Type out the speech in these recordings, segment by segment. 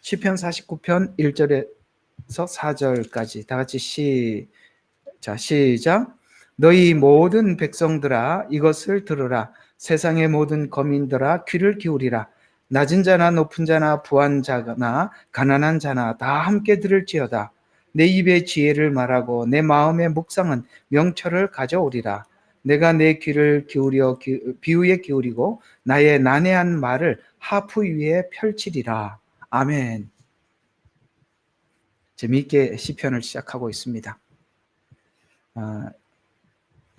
시편 49편 1절에서 4절까지 다 같이 시작. 너희 모든 백성들아 이것을 들으라. 세상의 모든 거민들아 귀를 기울이라. 낮은 자나 높은 자나 부한 자나 가난한 자나 다 함께 들을지어다. 내 입에 지혜를 말하고 내 마음의 묵상은 명철을 가져오리라. 내가 내 귀를 기울여 비유에 기울이고 나의 난해한 말을 하프 위에 펼치리라. 아멘. 재미있게 시편을 시작하고 있습니다.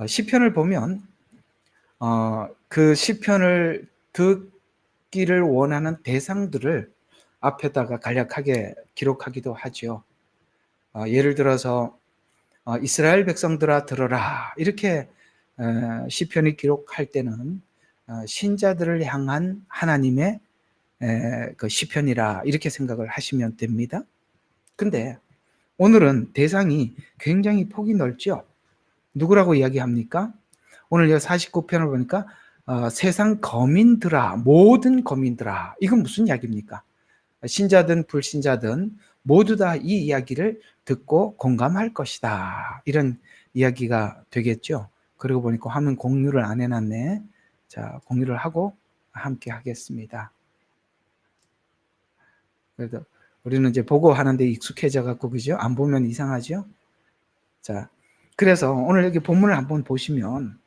시편을 보면 그 시편을 듣기를 원하는 대상들을 앞에다가 간략하게 기록하기도 하죠. 예를 들어서 이스라엘 백성들아 들어라 이렇게 시편이 기록할 때는 신자들을 향한 하나님의 그 시편이라 이렇게 생각을 하시면 됩니다. 근데 오늘은 대상이 굉장히 폭이 넓죠. 누구라고 이야기합니까? 오늘 49편을 보니까 세상 거민들아, 모든 거민들아. 이건 무슨 이야기입니까? 신자든 불신자든 모두 다 이 이야기를 듣고 공감할 것이다. 이런 이야기가 되겠죠. 그러고 보니까 화면 공유를 안 해놨네. 자, 공유를 하고 함께 하겠습니다. 그래도 우리는 이제 보고 하는데 익숙해져 갖고 그죠? 안 보면 이상하죠? 자, 그래서 오늘 여기 본문을 한번 보시면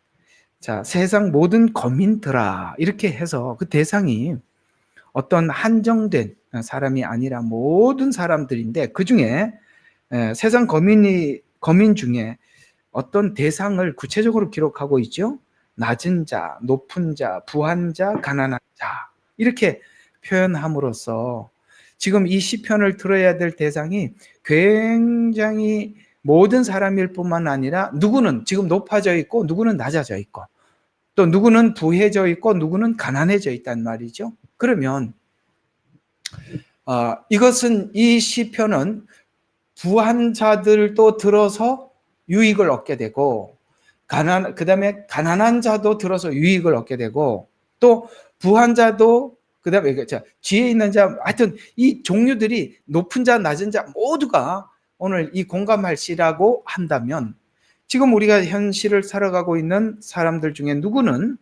자, 세상 모든 거민들아 이렇게 해서 그 대상이 어떤 한정된 사람이 아니라 모든 사람들인데 그 중에 세상 거민 중에 어떤 대상을 구체적으로 기록하고 있죠. 낮은 자, 높은 자, 부한 자, 가난한 자 이렇게 표현함으로써 지금 이 시편을 들어야 될 대상이 굉장히 모든 사람일 뿐만 아니라 누구는 지금 높아져 있고 누구는 낮아져 있고 또 누구는 부해져 있고 누구는 가난해져 있단 말이죠. 그러면 이것은 이 시편은 부한 자들도 들어서 유익을 얻게 되고 그다음에 가난한 자도 들어서 유익을 얻게 되고 또 부한 자도 그다음에 지혜 있는 자 하여튼 이 종류들이 높은 자 낮은 자 모두가 오늘 이 공감할 시라고 한다면 지금 우리가 현실을 살아가고 있는 사람들 중에 누구는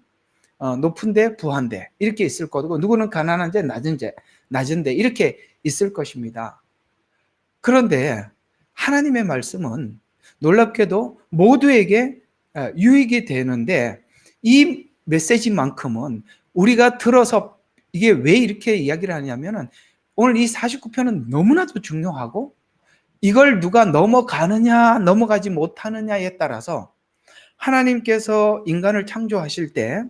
높은데 부한데 이렇게 있을 거고 누구는 가난한데 낮은데 이렇게 있을 것입니다. 그런데 하나님의 말씀은 놀랍게도 모두에게 유익이 되는데 이 메시지만큼은 우리가 들어서 이게 왜 이렇게 이야기를 하냐면은 오늘 이 49편은 너무나도 중요하고 이걸 누가 넘어가느냐 넘어가지 못하느냐에 따라서 하나님께서 인간을 창조하실 때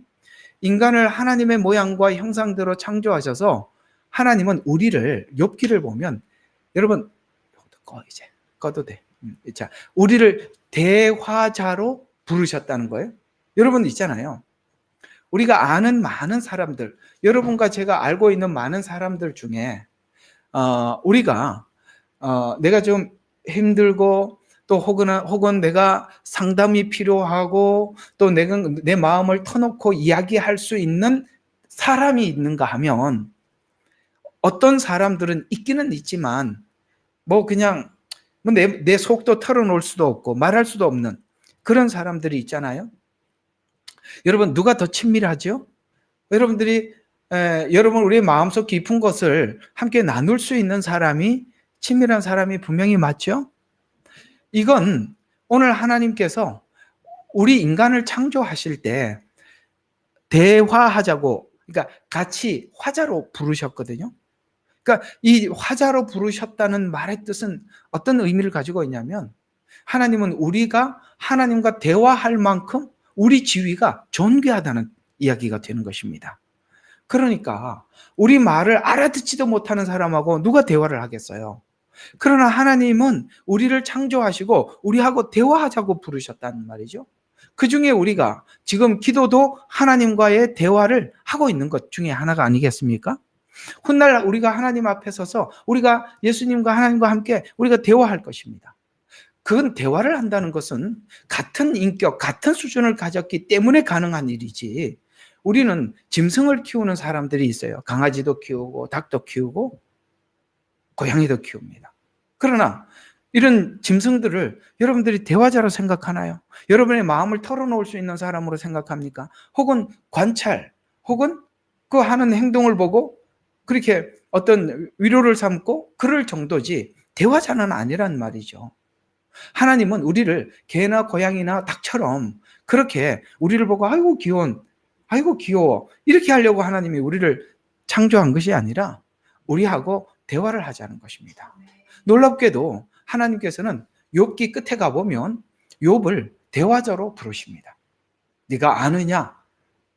인간을 하나님의 모양과 형상대로 창조하셔서 하나님은 우리를 욥기를 보면 여러분 이제 꺼도 돼. 자, 우리를 대화자로 부르셨다는 거예요. 여러분 있잖아요. 우리가 아는 많은 사람들, 여러분과 제가 알고 있는 많은 사람들 중에 우리가 내가 좀 힘들고 또 혹은 내가 상담이 필요하고 또 내가 내 마음을 터놓고 이야기할 수 있는 사람이 있는가 하면 어떤 사람들은 있기는 있지만 뭐 그냥 내 속도 털어놓을 수도 없고 말할 수도 없는 그런 사람들이 있잖아요. 여러분 누가 더 친밀하죠? 여러분 우리의 마음속 깊은 것을 함께 나눌 수 있는 사람이 친밀한 사람이 분명히 맞죠? 이건 오늘 하나님께서 우리 인간을 창조하실 때 대화하자고 그러니까 같이 화자로 부르셨거든요. 그러니까 이 화자로 부르셨다는 말의 뜻은 어떤 의미를 가지고 있냐면 하나님은 우리가 하나님과 대화할 만큼 우리 지위가 존귀하다는 이야기가 되는 것입니다. 그러니까 우리 말을 알아듣지도 못하는 사람하고 누가 대화를 하겠어요? 그러나 하나님은 우리를 창조하시고 우리하고 대화하자고 부르셨다는 말이죠. 그 중에 우리가 지금 기도도 하나님과의 대화를 하고 있는 것 중에 하나가 아니겠습니까? 훗날 우리가 하나님 앞에 서서 우리가 예수님과 하나님과 함께 우리가 대화할 것입니다. 그건 대화를 한다는 것은 같은 인격, 같은 수준을 가졌기 때문에 가능한 일이지 우리는 짐승을 키우는 사람들이 있어요. 강아지도 키우고 닭도 키우고 고양이도 키웁니다. 그러나 이런 짐승들을 여러분들이 대화자로 생각하나요? 여러분의 마음을 털어놓을 수 있는 사람으로 생각합니까? 혹은 관찰, 혹은 그 하는 행동을 보고 그렇게 어떤 위로를 삼고 그럴 정도지 대화자는 아니란 말이죠. 하나님은 우리를 개나 고양이나 닭처럼 그렇게 우리를 보고 아이고 귀여운, 아이고 귀여워 이렇게 하려고 하나님이 우리를 창조한 것이 아니라 우리하고 대화를 하자는 것입니다. 놀랍게도 하나님께서는 욥기 끝에 가보면 욥을 대화자로 부르십니다. 네가 아느냐,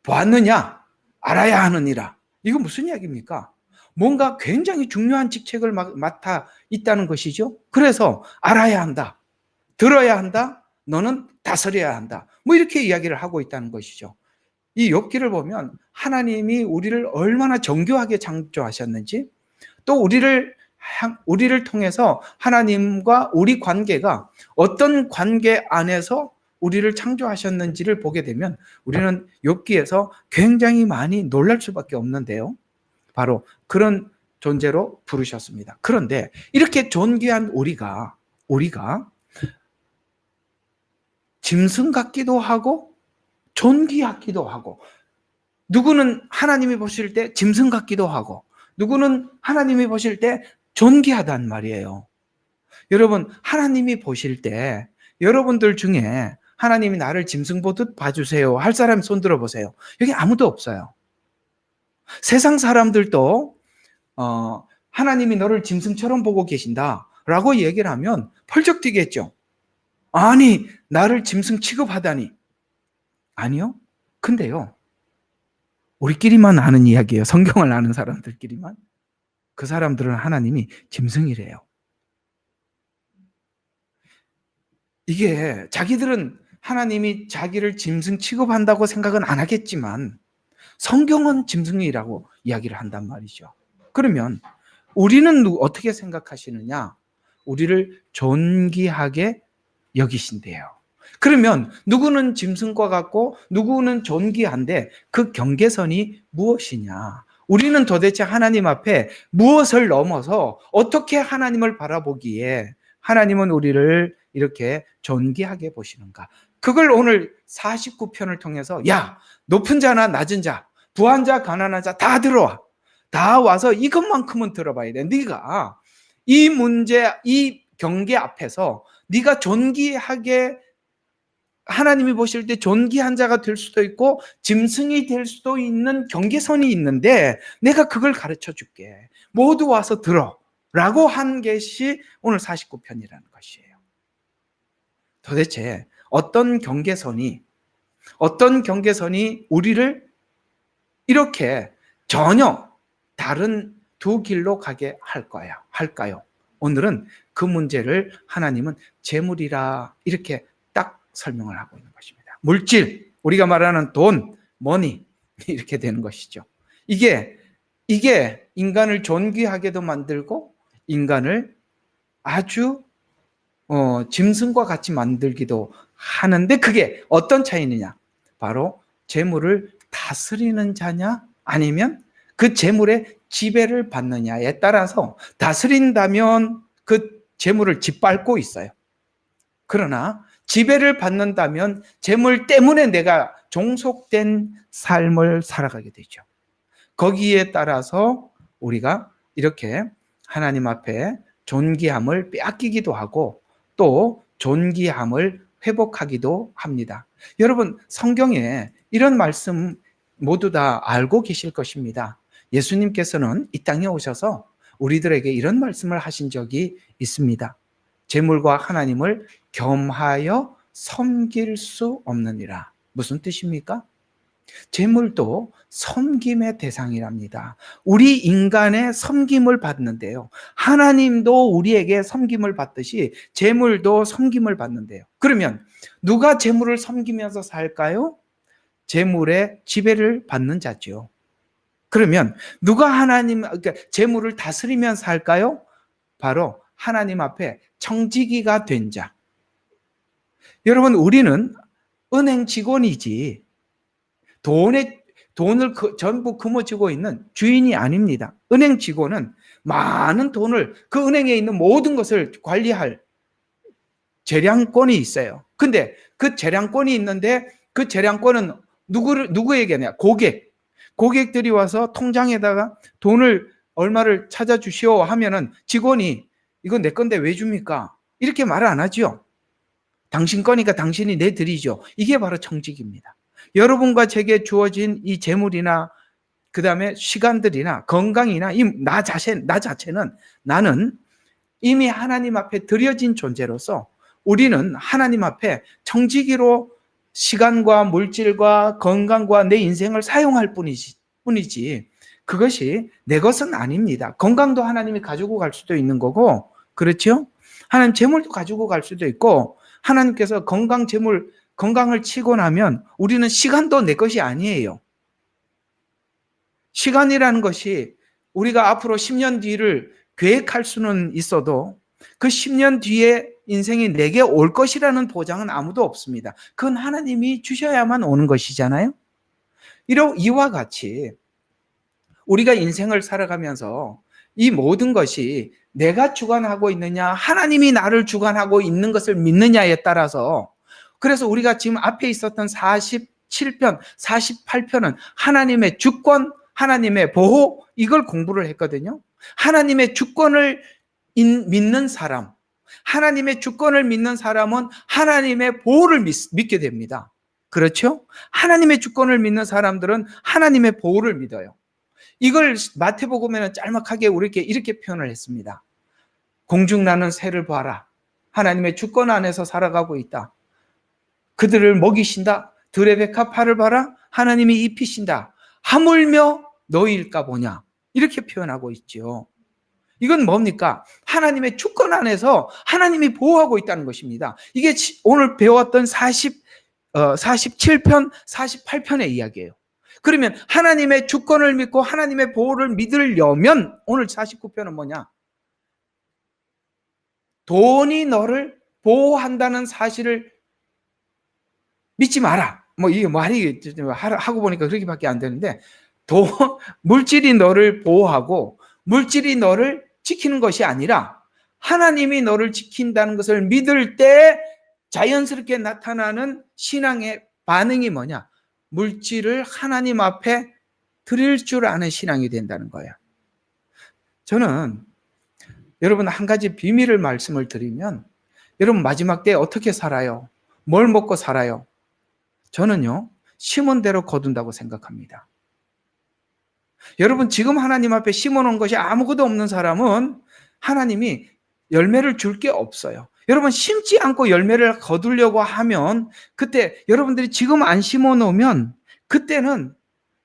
보았느냐, 알아야 하느니라. 이거 무슨 이야기입니까? 뭔가 굉장히 중요한 직책을 맡아 있다는 것이죠. 그래서 알아야 한다, 들어야 한다, 너는 다스려야 한다. 뭐 이렇게 이야기를 하고 있다는 것이죠. 이 욥기를 보면 하나님이 우리를 얼마나 정교하게 창조하셨는지, 또 우리를 통해서 하나님과 우리 관계가 어떤 관계 안에서 우리를 창조하셨는지를 보게 되면 우리는 욥기에서 굉장히 많이 놀랄 수밖에 없는데요. 바로 그런 존재로 부르셨습니다. 그런데 이렇게 존귀한 우리가 짐승 같기도 하고 존귀하기도 하고, 누구는 하나님이 보실 때 짐승 같기도 하고 누구는 하나님이 보실 때 존귀하단 말이에요. 여러분, 하나님이 보실 때 여러분들 중에 하나님이 나를 짐승 보듯 봐주세요 할 사람 손 들어보세요. 여기 아무도 없어요. 세상 사람들도 하나님이 너를 짐승처럼 보고 계신다라고 얘기를 하면 펄쩍 뛰겠죠. 아니, 나를 짐승 취급하다니. 아니요. 근데요, 우리끼리만 아는 이야기예요. 성경을 아는 사람들끼리만. 그 사람들은 하나님이 짐승이래요. 이게 자기들은 하나님이 자기를 짐승 취급한다고 생각은 안 하겠지만 성경은 짐승이라고 이야기를 한단 말이죠. 그러면 우리는 어떻게 생각하시느냐? 우리를 존귀하게 여기신대요. 그러면 누구는 짐승과 같고 누구는 존귀한데 그 경계선이 무엇이냐? 우리는 도대체 하나님 앞에 무엇을 넘어서 어떻게 하나님을 바라보기에 하나님은 우리를 이렇게 존귀하게 보시는가? 그걸 오늘 49편을 통해서, 야, 높은 자나 낮은 자, 부한 자, 가난한 자 다 들어와. 다 와서 이것만큼은 들어봐야 돼. 네가 이 문제, 이 경계 앞에서 네가 존귀하게, 하나님이 보실 때 존귀한 자가 될 수도 있고 짐승이 될 수도 있는 경계선이 있는데 내가 그걸 가르쳐 줄게. 모두 와서 들어. 라고 한 것이 오늘 49편이라는 것이에요. 도대체 어떤 경계선이 우리를 이렇게 전혀 다른 두 길로 가게 할까요? 오늘은 그 문제를 하나님은 재물이라 이렇게 딱 설명을 하고 있는 것입니다. 물질, 우리가 말하는 돈, 머니 이렇게 되는 것이죠. 이게 인간을 존귀하게도 만들고 인간을 아주 짐승과 같이 만들기도 하는데, 그게 어떤 차이느냐? 바로 재물을 다스리는 자냐 아니면 그 재물의 지배를 받느냐에 따라서, 다스린다면 그 재물을 짓밟고 있어요. 그러나 지배를 받는다면 재물 때문에 내가 종속된 삶을 살아가게 되죠. 거기에 따라서 우리가 이렇게 하나님 앞에 존귀함을 빼앗기기도 하고 또 존귀함을 회복하기도 합니다. 여러분, 성경에 이런 말씀 모두 다 알고 계실 것입니다. 예수님께서는 이 땅에 오셔서 우리들에게 이런 말씀을 하신 적이 있습니다. 재물과 하나님을 겸하여 섬길 수 없느니라. 무슨 뜻입니까? 재물도 섬김의 대상이랍니다. 우리 인간의 섬김을 받는데요, 하나님도 우리에게 섬김을 받듯이 재물도 섬김을 받는데요. 그러면 누가 재물을 섬기면서 살까요? 재물의 지배를 받는 자죠. 그러면 누가 그러니까 재물을 다스리면서 살까요? 바로 하나님 앞에 청지기가 된 자. 여러분, 우리는 은행 직원이지 돈을 전부 금어쥐고 있는 주인이 아닙니다. 은행 직원은 많은 돈을 그 은행에 있는 모든 것을 관리할 재량권이 있어요. 근데 그 재량권이 있는데 그 재량권은 누구에게냐? 고객들이 와서 통장에다가 돈을 얼마를 찾아주시오 하면은 직원이 이건 내 건데 왜 줍니까? 이렇게 말 안 하죠. 당신 거니까 당신이 내드리죠. 이게 바로 청직입니다. 여러분과 제게 주어진 이 재물이나 그 다음에 시간들이나 건강이나 나 자체는 나는 이미 하나님 앞에 드려진 존재로서 우리는 하나님 앞에 청지기로 시간과 물질과 건강과 내 인생을 사용할 뿐이지 그것이 내 것은 아닙니다. 건강도 하나님이 가지고 갈 수도 있는 거고, 그렇죠? 하나님 재물도 가지고 갈 수도 있고, 하나님께서 건강을 치고 나면 우리는 시간도 내 것이 아니에요. 시간이라는 것이 우리가 앞으로 10년 뒤를 계획할 수는 있어도 그 10년 뒤에 인생이 내게 올 것이라는 보장은 아무도 없습니다. 그건 하나님이 주셔야만 오는 것이잖아요. 이와 같이 우리가 인생을 살아가면서 이 모든 것이 내가 주관하고 있느냐, 하나님이 나를 주관하고 있는 것을 믿느냐에 따라서, 그래서 우리가 지금 앞에 있었던 47편, 48편은 하나님의 주권, 하나님의 보호, 이걸 공부를 했거든요. 하나님의 주권을 믿는 사람, 하나님의 주권을 믿는 사람은 하나님의 보호를 믿게 됩니다. 그렇죠? 하나님의 주권을 믿는 사람들은 하나님의 보호를 믿어요. 이걸 마태복음에는 짤막하게 우리에게 이렇게 표현을 했습니다. 공중나는 새를 봐라. 하나님의 주권 안에서 살아가고 있다. 그들을 먹이신다. 들의 백합화를 봐라. 하나님이 입히신다. 하물며 너희일까 보냐. 이렇게 표현하고 있죠. 이건 뭡니까? 하나님의 주권 안에서 하나님이 보호하고 있다는 것입니다. 이게 오늘 배웠던 47편, 48편의 이야기예요. 그러면 하나님의 주권을 믿고 하나님의 보호를 믿으려면 오늘 49편은 뭐냐? 돈이 너를 보호한다는 사실을 믿지 마라. 이게 말이 하고 보니까 그렇게밖에 안 되는데, 물질이 너를 보호하고 물질이 너를 지키는 것이 아니라 하나님이 너를 지킨다는 것을 믿을 때 자연스럽게 나타나는 신앙의 반응이 뭐냐? 물질을 하나님 앞에 드릴 줄 아는 신앙이 된다는 거예요. 저는 여러분 한 가지 비밀을 말씀을 드리면, 여러분 마지막 때 어떻게 살아요? 뭘 먹고 살아요? 저는요, 심은 대로 거둔다고 생각합니다. 여러분 지금 하나님 앞에 심어놓은 것이 아무것도 없는 사람은 하나님이 열매를 줄 게 없어요. 여러분 심지 않고 열매를 거두려고 하면, 그때 여러분들이 지금 안 심어 놓으면 그때는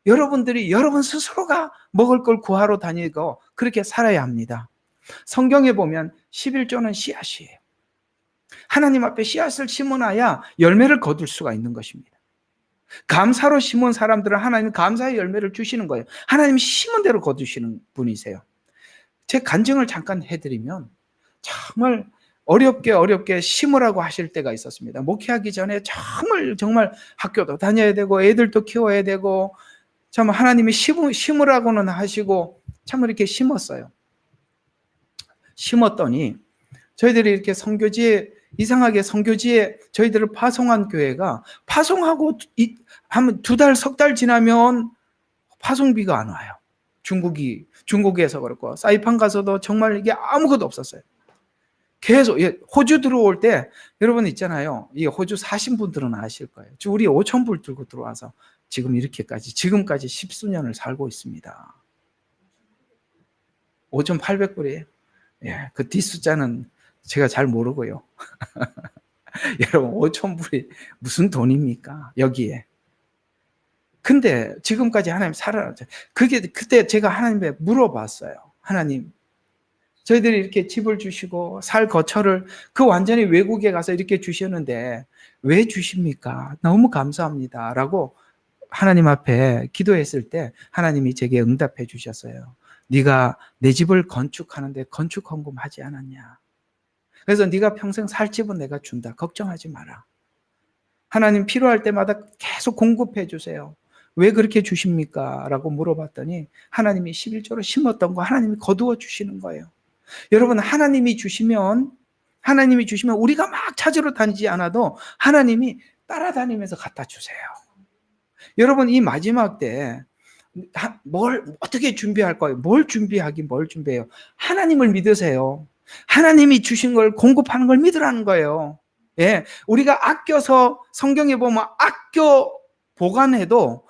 여러분들이 여러분 스스로가 먹을 걸 구하러 다니고 그렇게 살아야 합니다. 성경에 보면 11조는 씨앗이에요. 하나님 앞에 씨앗을 심어놔야 열매를 거둘 수가 있는 것입니다. 감사로 심은 사람들은 하나님 감사의 열매를 주시는 거예요. 하나님이 심은 대로 거두시는 분이세요. 제 간증을 잠깐 해드리면, 정말 어렵게 심으라고 하실 때가 있었습니다. 목회하기 전에 정말 학교도 다녀야 되고 애들도 키워야 되고, 참 하나님이 심으라고는 하시고 참 이렇게 심었어요. 심었더니 저희들이 이렇게 이상하게 선교지에 저희들을 파송한 교회가, 파송하고 한 2달, 3달 지나면 파송비가 안 와요. 중국에서 그렇고, 사이판 가서도 정말 이게 아무것도 없었어요. 계속, 호주 들어올 때, 여러분 있잖아요. 이 호주 사신 분들은 아실 거예요. 우리 5,000불 들고 들어와서 지금까지 10수년을 살고 있습니다. 5,800불이에요. 예, 그 뒷숫자는 제가 잘 모르고요. 여러분 5,000불이 무슨 돈입니까? 여기에. 근데 지금까지 하나님 살아났죠. 그때 제가 하나님께 물어봤어요. 하나님, 저희들이 이렇게 집을 주시고 살 거처를 완전히 외국에 가서 이렇게 주셨는데 왜 주십니까? 너무 감사합니다. 라고 하나님 앞에 기도했을 때 하나님이 제게 응답해 주셨어요. 네가 내 집을 건축하는데 건축 헌금하지 않았냐? 그래서 네가 평생 살 집은 내가 준다. 걱정하지 마라. 하나님 필요할 때마다 계속 공급해 주세요. 왜 그렇게 주십니까? 라고 물어봤더니 하나님이 11조로 심었던 거 하나님이 거두어 주시는 거예요. 여러분, 하나님이 주시면 우리가 막 찾으러 다니지 않아도 하나님이 따라다니면서 갖다 주세요. 여러분, 이 마지막 때 뭘 어떻게 준비할 거예요? 뭘 준비해요? 하나님을 믿으세요. 하나님이 주신 걸 공급하는 걸 믿으라는 거예요. 예, 우리가 아껴서 성경에 보면 아껴 보관해도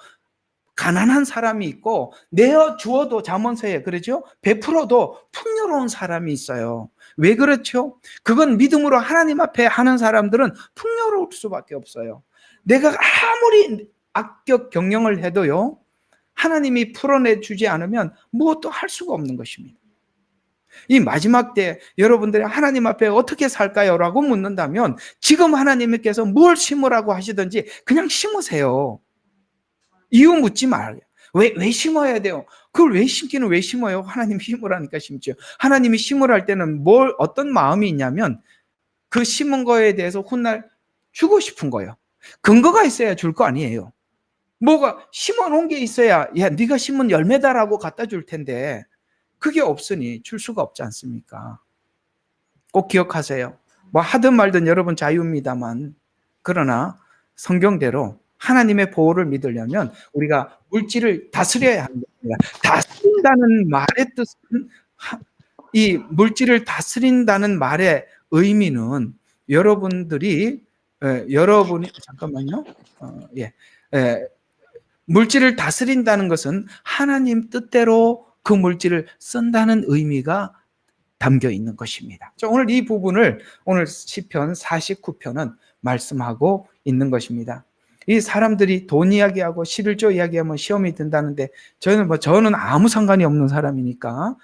가난한 사람이 있고 내어 주어도 잠언서에 그러죠? 베풀어도 풍요로운 사람이 있어요. 왜 그렇죠? 그건 믿음으로 하나님 앞에 하는 사람들은 풍요로울 수밖에 없어요. 내가 아무리 아껴 경영을 해도요, 하나님이 풀어내 주지 않으면 무엇도 할 수가 없는 것입니다. 이 마지막 때 여러분들이 하나님 앞에 어떻게 살까요? 라고 묻는다면 지금 하나님께서 뭘 심으라고 하시든지 그냥 심으세요. 이유 묻지 말아요. 왜 심어야 돼요? 그걸 왜 심어요? 하나님이 심으라니까 심죠. 하나님이 심으라 할 때는 어떤 마음이 있냐면 그 심은 거에 대해서 훗날 주고 싶은 거예요. 근거가 있어야 줄 거 아니에요. 뭐가 심어 놓은 게 있어야 야 네가 심은 열매다라고 갖다 줄 텐데 그게 없으니 줄 수가 없지 않습니까? 꼭 기억하세요. 뭐 하든 말든 여러분 자유입니다만 그러나 성경대로 하나님의 보호를 믿으려면 우리가 물질을 다스려야 합니다. 다스린다는 말의 뜻은 이 물질을 다스린다는 말의 의미는 여러분이 잠깐만요. 물질을 다스린다는 것은 하나님 뜻대로 그 물질을 쓴다는 의미가 담겨 있는 것입니다. 오늘 이 부분을 오늘 시편 49편은 말씀하고 있는 것입니다. 이 사람들이 돈 이야기하고 11조 이야기하면 시험이 든다는데 저는 아무 상관이 없는 사람이니까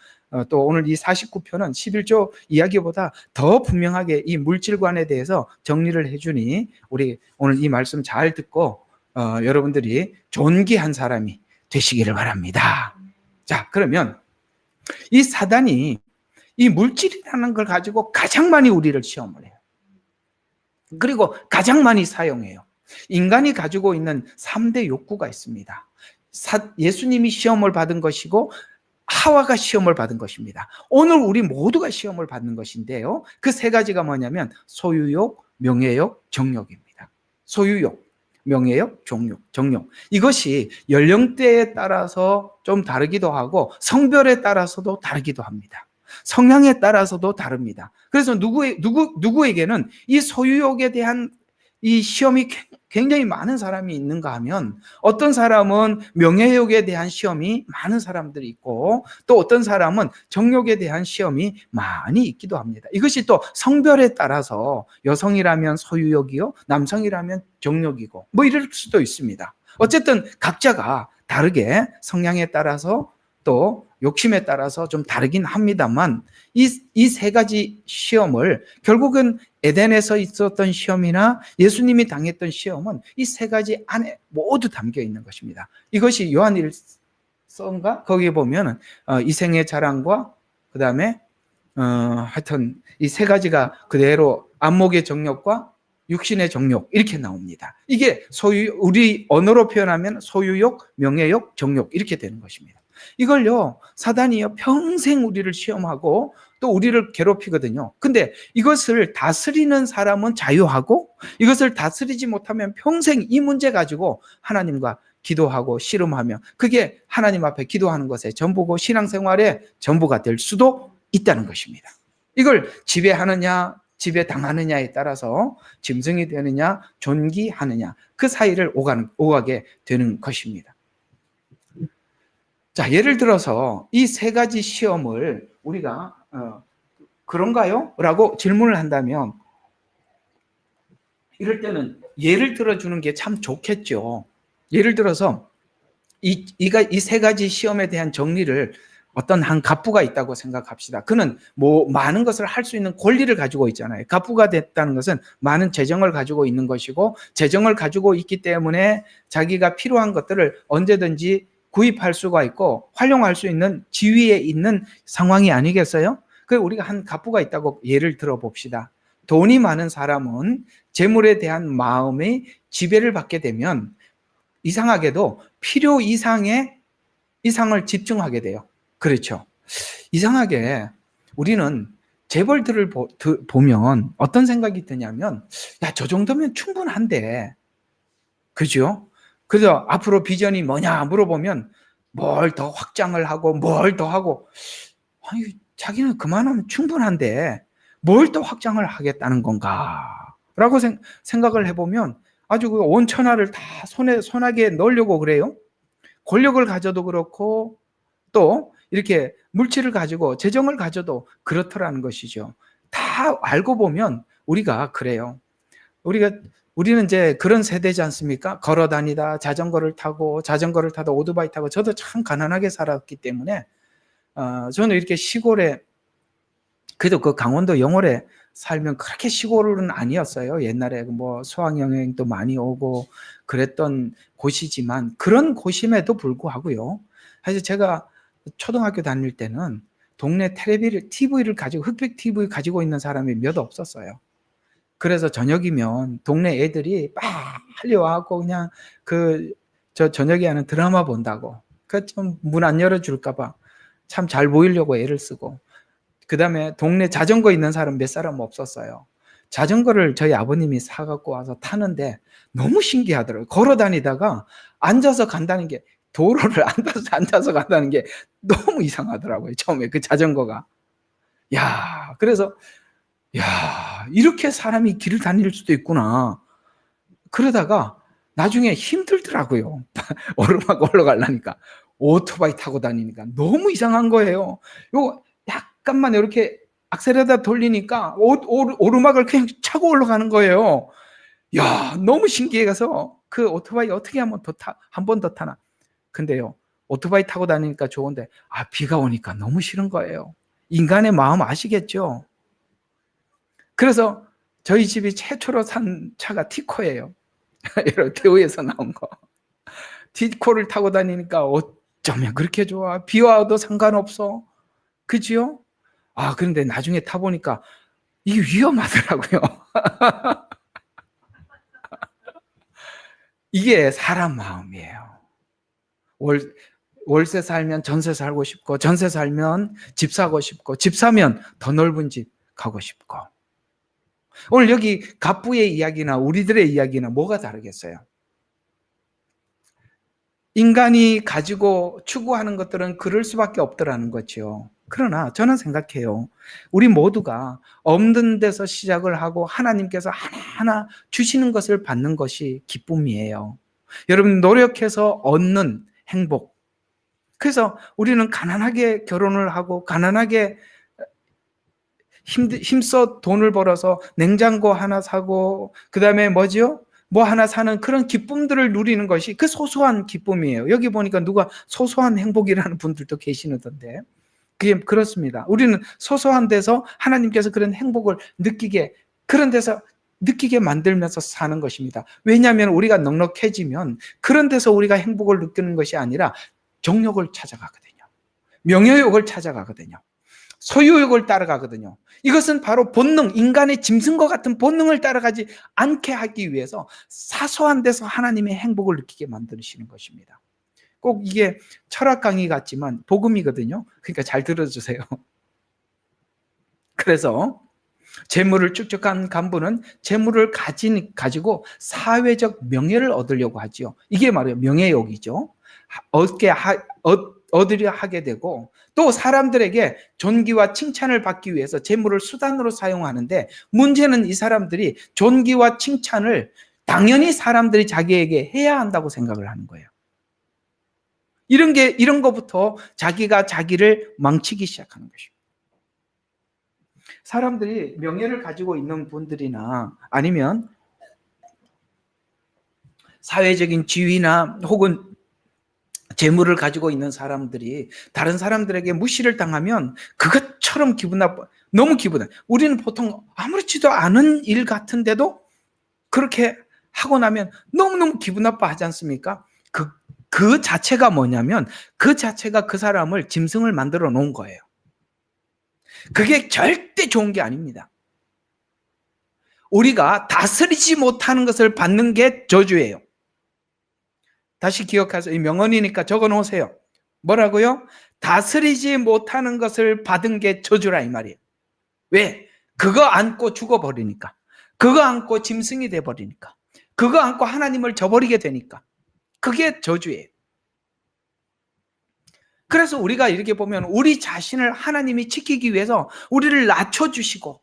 또 오늘 이 49편은 11조 이야기보다 더 분명하게 이 물질관에 대해서 정리를 해주니 우리 오늘 이 말씀 잘 듣고 여러분들이 존귀한 사람이 되시기를 바랍니다. 자, 그러면 이 사단이 이 물질이라는 걸 가지고 가장 많이 우리를 시험을 해요. 그리고 가장 많이 사용해요. 인간이 가지고 있는 3대 욕구가 있습니다. 예수님이 시험을 받은 것이고 하와가 시험을 받은 것입니다. 오늘 우리 모두가 시험을 받는 것인데요. 그 세 가지가 뭐냐면 소유욕, 명예욕, 정욕입니다. 소유욕, 명예욕, 정욕. 이것이 연령대에 따라서 좀 다르기도 하고 성별에 따라서도 다르기도 합니다. 성향에 따라서도 다릅니다. 그래서 누구에게는 이 소유욕에 대한 이 시험이 굉장히 많은 사람이 있는가 하면 어떤 사람은 명예욕에 대한 시험이 많은 사람들이 있고 또 어떤 사람은 정욕에 대한 시험이 많이 있기도 합니다. 이것이 또 성별에 따라서 여성이라면 소유욕이요, 남성이라면 정욕이고 뭐 이럴 수도 있습니다. 어쨌든 각자가 다르게 성향에 따라서 또 욕심에 따라서 좀 다르긴 합니다만 이 세 가지 시험을 결국은 에덴에서 있었던 시험이나 예수님이 당했던 시험은 이 세 가지 안에 모두 담겨 있는 것입니다. 이것이 요한일서인가? 거기에 보면 이생의 자랑과 그 다음에 하여튼 이 세 가지가 그대로 안목의 정욕과 육신의 정욕 이렇게 나옵니다. 이게 우리 언어로 표현하면 소유욕, 명예욕, 정욕 이렇게 되는 것입니다. 이걸요 사단이요 평생 우리를 시험하고 또 우리를 괴롭히거든요. 근데 이것을 다스리는 사람은 자유하고 이것을 다스리지 못하면 평생 이 문제 가지고 하나님과 기도하고 씨름하며 그게 하나님 앞에 기도하는 것의 전부고 신앙생활의 전부가 될 수도 있다는 것입니다. 이걸 지배하느냐 지배당하느냐에 따라서 짐승이 되느냐 존귀하느냐 그 사이를 오가게 되는 것입니다. 자, 예를 들어서 이 세 가지 시험을 우리가 그런가요? 라고 질문을 한다면 이럴 때는 예를 들어주는 게 참 좋겠죠. 예를 들어서 이 세 가지 시험에 대한 정리를 어떤 한 갑부가 있다고 생각합시다. 그는 뭐 많은 것을 할 수 있는 권리를 가지고 있잖아요. 갑부가 됐다는 것은 많은 재정을 가지고 있는 것이고 재정을 가지고 있기 때문에 자기가 필요한 것들을 언제든지 구입할 수가 있고 활용할 수 있는 지위에 있는 상황이 아니겠어요? 그 우리가 한 갑부가 있다고 예를 들어 봅시다. 돈이 많은 사람은 재물에 대한 마음의 지배를 받게 되면 이상하게도 필요 이상을 집중하게 돼요. 그렇죠. 이상하게 우리는 재벌들을 보면 어떤 생각이 드냐면, 야, 저 정도면 충분한데. 그죠? 그래서 앞으로 비전이 뭐냐 물어보면 뭘 더 확장을 하고 뭘 더 하고, 아니, 자기는 그만하면 충분한데 뭘 또 확장을 하겠다는 건가? 라고 생각을 해보면 아주 그 온천하를 다 손아귀에 넣으려고 그래요. 권력을 가져도 그렇고 또 이렇게 물질을 가지고 재정을 가져도 그렇더라는 것이죠. 다 알고 보면 우리가 그래요. 우리는 이제 그런 세대지 않습니까? 걸어 다니다 자전거를 타다 오토바이 타고, 저도 참 가난하게 살았기 때문에 저는 이렇게 시골에, 그래도 그 강원도 영월에 살면 그렇게 시골은 아니었어요. 옛날에 뭐 수학여행도 많이 오고 그랬던 곳이지만, 그런 곳임에도 불구하고요. 사실 제가 초등학교 다닐 때는 동네 TV를 가지고, 흑백 TV 가지고 있는 사람이 몇 없었어요. 그래서 저녁이면 동네 애들이 빨리 와갖고 그냥 저 저녁에 하는 드라마 본다고, 그 좀 문 안 열어줄까봐 참 잘 보이려고 애를 쓰고, 그 다음에 동네 자전거 있는 사람 몇 사람 없었어요. 자전거를 저희 아버님이 사갖고 와서 타는데 너무 신기하더라고요. 걸어 다니다가 앉아서 간다는 게, 도로를 앉아서 간다는 게 너무 이상하더라고요. 처음에 그 자전거가. 야, 그래서 야, 이렇게 사람이 길을 다닐 수도 있구나. 그러다가 나중에 힘들더라고요. 오르막 올라가려니까. 오토바이 타고 다니니까 너무 이상한 거예요. 요거 약간만 이렇게 악셀에다 돌리니까 오르막을 그냥 차고 올라가는 거예요. 야, 너무 신기해서 그 오토바이 어떻게 한 번 더 타나. 근데요, 오토바이 타고 다니니까 좋은데, 비가 오니까 너무 싫은 거예요. 인간의 마음 아시겠죠? 그래서 저희 집이 최초로 산 차가 티코예요. 대우에서 나온 거. 티코를 타고 다니니까 어쩌면 그렇게 좋아. 비 와도 상관없어. 그지요? 그런데 나중에 타보니까 이게 위험하더라고요. 이게 사람 마음이에요. 월세 살면 전세 살고 싶고, 전세 살면 집 사고 싶고, 집 사면 더 넓은 집 가고 싶고. 오늘 여기 갑부의 이야기나 우리들의 이야기나 뭐가 다르겠어요? 인간이 가지고 추구하는 것들은 그럴 수밖에 없더라는 거죠. 그러나 저는 생각해요. 우리 모두가 없는 데서 시작을 하고 하나님께서 하나하나 주시는 것을 받는 것이 기쁨이에요. 여러분, 노력해서 얻는 행복. 그래서 우리는 가난하게 결혼을 하고 가난하게 힘써 돈을 벌어서 냉장고 하나 사고, 그 다음에 뭐지요? 뭐 하나 사는 그런 기쁨들을 누리는 것이 그 소소한 기쁨이에요. 여기 보니까 누가 소소한 행복이라는 분들도 계시는데, 그게 그렇습니다. 우리는 소소한 데서 하나님께서 그런 행복을 그런 데서 느끼게 만들면서 사는 것입니다. 왜냐하면 우리가 넉넉해지면 그런 데서 우리가 행복을 느끼는 것이 아니라 정욕을 찾아가거든요. 명예욕을 찾아가거든요. 소유욕을 따라가거든요. 이것은 바로 본능, 인간의 짐승과 같은 본능을 따라가지 않게 하기 위해서 사소한 데서 하나님의 행복을 느끼게 만드시는 것입니다. 꼭 이게 철학 강의 같지만 복음이거든요. 그러니까 잘 들어주세요. 그래서 재물을 축적한 간부는 재물을 가지고 사회적 명예를 얻으려고 하죠. 이게 바로 명예욕이죠. 얻으려 하게 되고, 또 사람들에게 존귀와 칭찬을 받기 위해서 재물을 수단으로 사용하는데, 문제는 이 사람들이 존귀와 칭찬을 당연히 사람들이 자기에게 해야 한다고 생각을 하는 거예요. 이런 것부터 자기가 자기를 망치기 시작하는 것입니다. 사람들이 명예를 가지고 있는 분들이나 아니면 사회적인 지위나 혹은 재물을 가지고 있는 사람들이 다른 사람들에게 무시를 당하면 그것처럼 너무 기분 나빠. 우리는 보통 아무렇지도 않은 일 같은데도 그렇게 하고 나면 너무너무 기분 나빠하지 않습니까? 그 자체가 뭐냐면, 그 자체가 그 사람을 짐승을 만들어 놓은 거예요. 그게 절대 좋은 게 아닙니다. 우리가 다스리지 못하는 것을 받는 게 저주예요. 다시 기억하세요. 이 명언이니까 적어 놓으세요. 뭐라고요? 다스리지 못하는 것을 받은 게 저주라 이 말이에요. 왜? 그거 안고 죽어버리니까. 그거 안고 짐승이 돼버리니까. 그거 안고 하나님을 저버리게 되니까. 그게 저주예요. 그래서 우리가 이렇게 보면 우리 자신을 하나님이 지키기 위해서 우리를 낮춰주시고,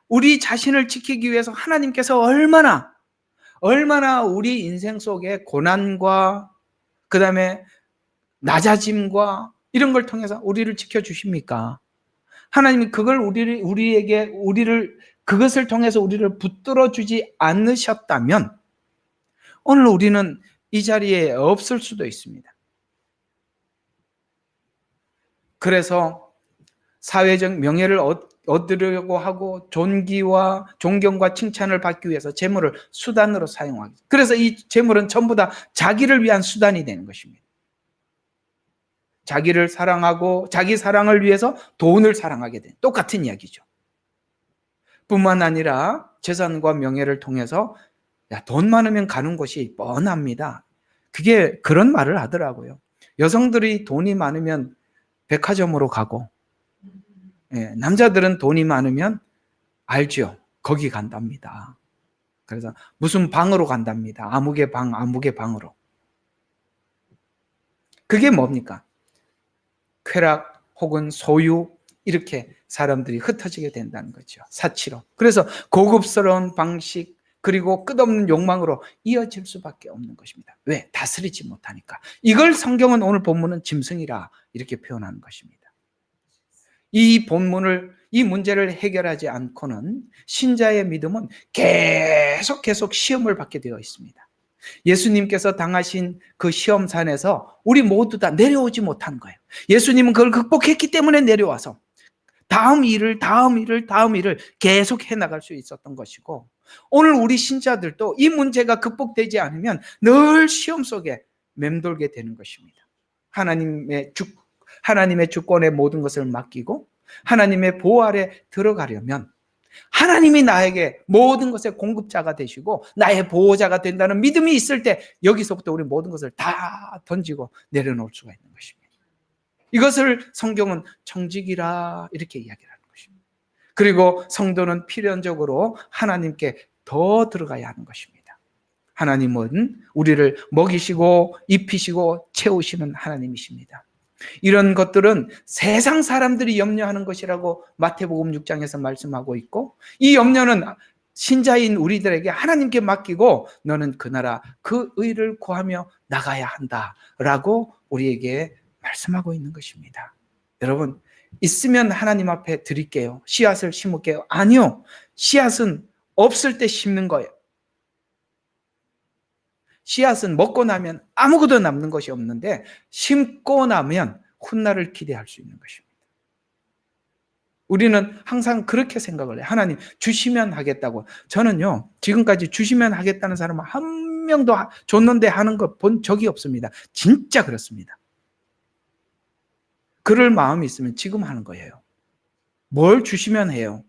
우리 자신을 지키기 위해서 하나님께서 얼마나 우리 인생 속에 고난과 그 다음에 낮아짐과 이런 걸 통해서 우리를 지켜주십니까? 하나님이 그것을 통해서 우리를 붙들어 주지 않으셨다면 오늘 우리는 이 자리에 없을 수도 있습니다. 그래서 사회적 명예를 얻으려고 하고 존귀와 존경과 칭찬을 받기 위해서 재물을 수단으로 사용하기. 그래서 이 재물은 전부 다 자기를 위한 수단이 되는 것입니다. 자기를 사랑하고 자기 사랑을 위해서 돈을 사랑하게 된 똑같은 이야기죠. 뿐만 아니라 재산과 명예를 통해서 돈 많으면 가는 곳이 뻔합니다. 그게 그런 말을 하더라고요. 여성들이 돈이 많으면 백화점으로 가고, 남자들은 돈이 많으면 알죠. 거기 간답니다. 그래서 무슨 방으로 간답니다. 아무개 방으로. 그게 뭡니까? 쾌락 혹은 소유, 이렇게 사람들이 흩어지게 된다는 거죠. 사치로. 그래서 고급스러운 방식 그리고 끝없는 욕망으로 이어질 수밖에 없는 것입니다. 왜? 다스리지 못하니까. 이걸 성경은 오늘 본문은 짐승이라 이렇게 표현하는 것입니다. 이 문제를 해결하지 않고는 신자의 믿음은 계속 시험을 받게 되어 있습니다. 예수님께서 당하신 그 시험산에서 우리 모두 다 내려오지 못한 거예요. 예수님은 그걸 극복했기 때문에 내려와서 다음 일을 계속 해나갈 수 있었던 것이고, 오늘 우리 신자들도 이 문제가 극복되지 않으면 늘 시험 속에 맴돌게 되는 것입니다. 하나님의 주권에 모든 것을 맡기고 하나님의 보호 아래 들어가려면 하나님이 나에게 모든 것의 공급자가 되시고 나의 보호자가 된다는 믿음이 있을 때 여기서부터 우리 모든 것을 다 던지고 내려놓을 수가 있는 것입니다. 이것을 성경은 청직이라 이렇게 이야기하는 것입니다. 그리고 성도는 필연적으로 하나님께 더 들어가야 하는 것입니다. 하나님은 우리를 먹이시고 입히시고 채우시는 하나님이십니다. 이런 것들은 세상 사람들이 염려하는 것이라고 마태복음 6장에서 말씀하고 있고, 이 염려는 신자인 우리들에게 하나님께 맡기고 너는 그 나라 그 의를 구하며 나가야 한다라고 우리에게 말씀하고 있는 것입니다. 여러분, 있으면 하나님 앞에 드릴게요. 씨앗을 심을게요. 아니요. 씨앗은 없을 때 심는 거예요. 씨앗은 먹고 나면 아무것도 남는 것이 없는데 심고 나면 훗날을 기대할 수 있는 것입니다. 우리는 항상 그렇게 생각을 해요. 하나님 주시면 하겠다고. 저는요, 지금까지 주시면 하겠다는 사람은 한 명도 줬는데 하는 거 본 적이 없습니다. 진짜 그렇습니다. 그럴 마음이 있으면 지금 하는 거예요. 뭘 주시면 해요?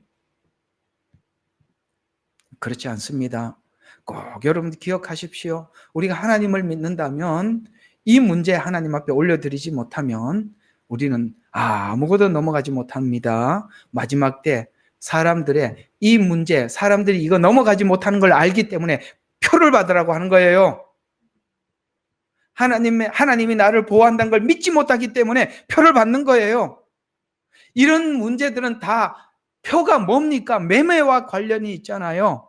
그렇지 않습니다. 꼭 여러분 기억하십시오. 우리가 하나님을 믿는다면 이 문제 하나님 앞에 올려드리지 못하면 우리는 아무것도 넘어가지 못합니다. 마지막 때 사람들의 이 문제, 사람들이 이거 넘어가지 못하는 걸 알기 때문에 표를 받으라고 하는 거예요. 하나님이 나를 보호한다는 걸 믿지 못하기 때문에 표를 받는 거예요. 이런 문제들은 다 표가 뭡니까? 매매와 관련이 있잖아요.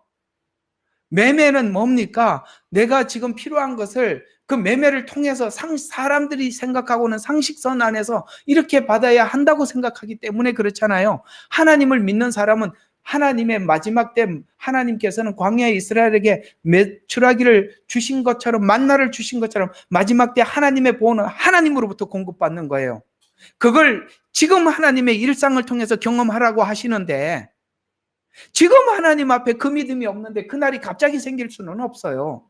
매매는 뭡니까? 내가 지금 필요한 것을 그 매매를 통해서 사람들이 생각하고는 상식선 안에서 이렇게 받아야 한다고 생각하기 때문에 그렇잖아요. 하나님을 믿는 사람은 하나님의 마지막 때 하나님께서는 광야의 이스라엘에게 메추라기를 주신 것처럼 만나를 주신 것처럼 마지막 때 하나님의 보호는 하나님으로부터 공급받는 거예요. 그걸 지금 하나님의 일상을 통해서 경험하라고 하시는데 지금 하나님 앞에 그 믿음이 없는데 그날이 갑자기 생길 수는 없어요.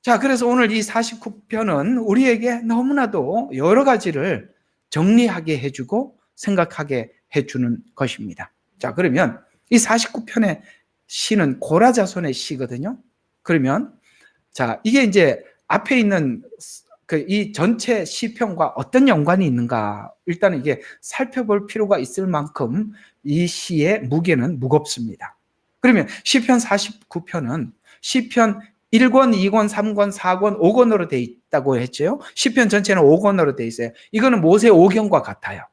자, 그래서 오늘 이 49편은 우리에게 너무나도 여러 가지를 정리하게 해주고 생각하게 해주는 것입니다. 자, 그러면 이 49편의 시는 고라자손의 시거든요. 그러면 자, 이게 이제 앞에 있는 이 전체 시편과 어떤 연관이 있는가? 일단은 이게 살펴볼 필요가 있을 만큼 이 시의 무게는 무겁습니다. 그러면 시편 49편은 시편 1권, 2권, 3권, 4권, 5권으로 되어 있다고 했죠. 시편 전체는 5권으로 되어 있어요. 이거는 모세 오경과 같아요.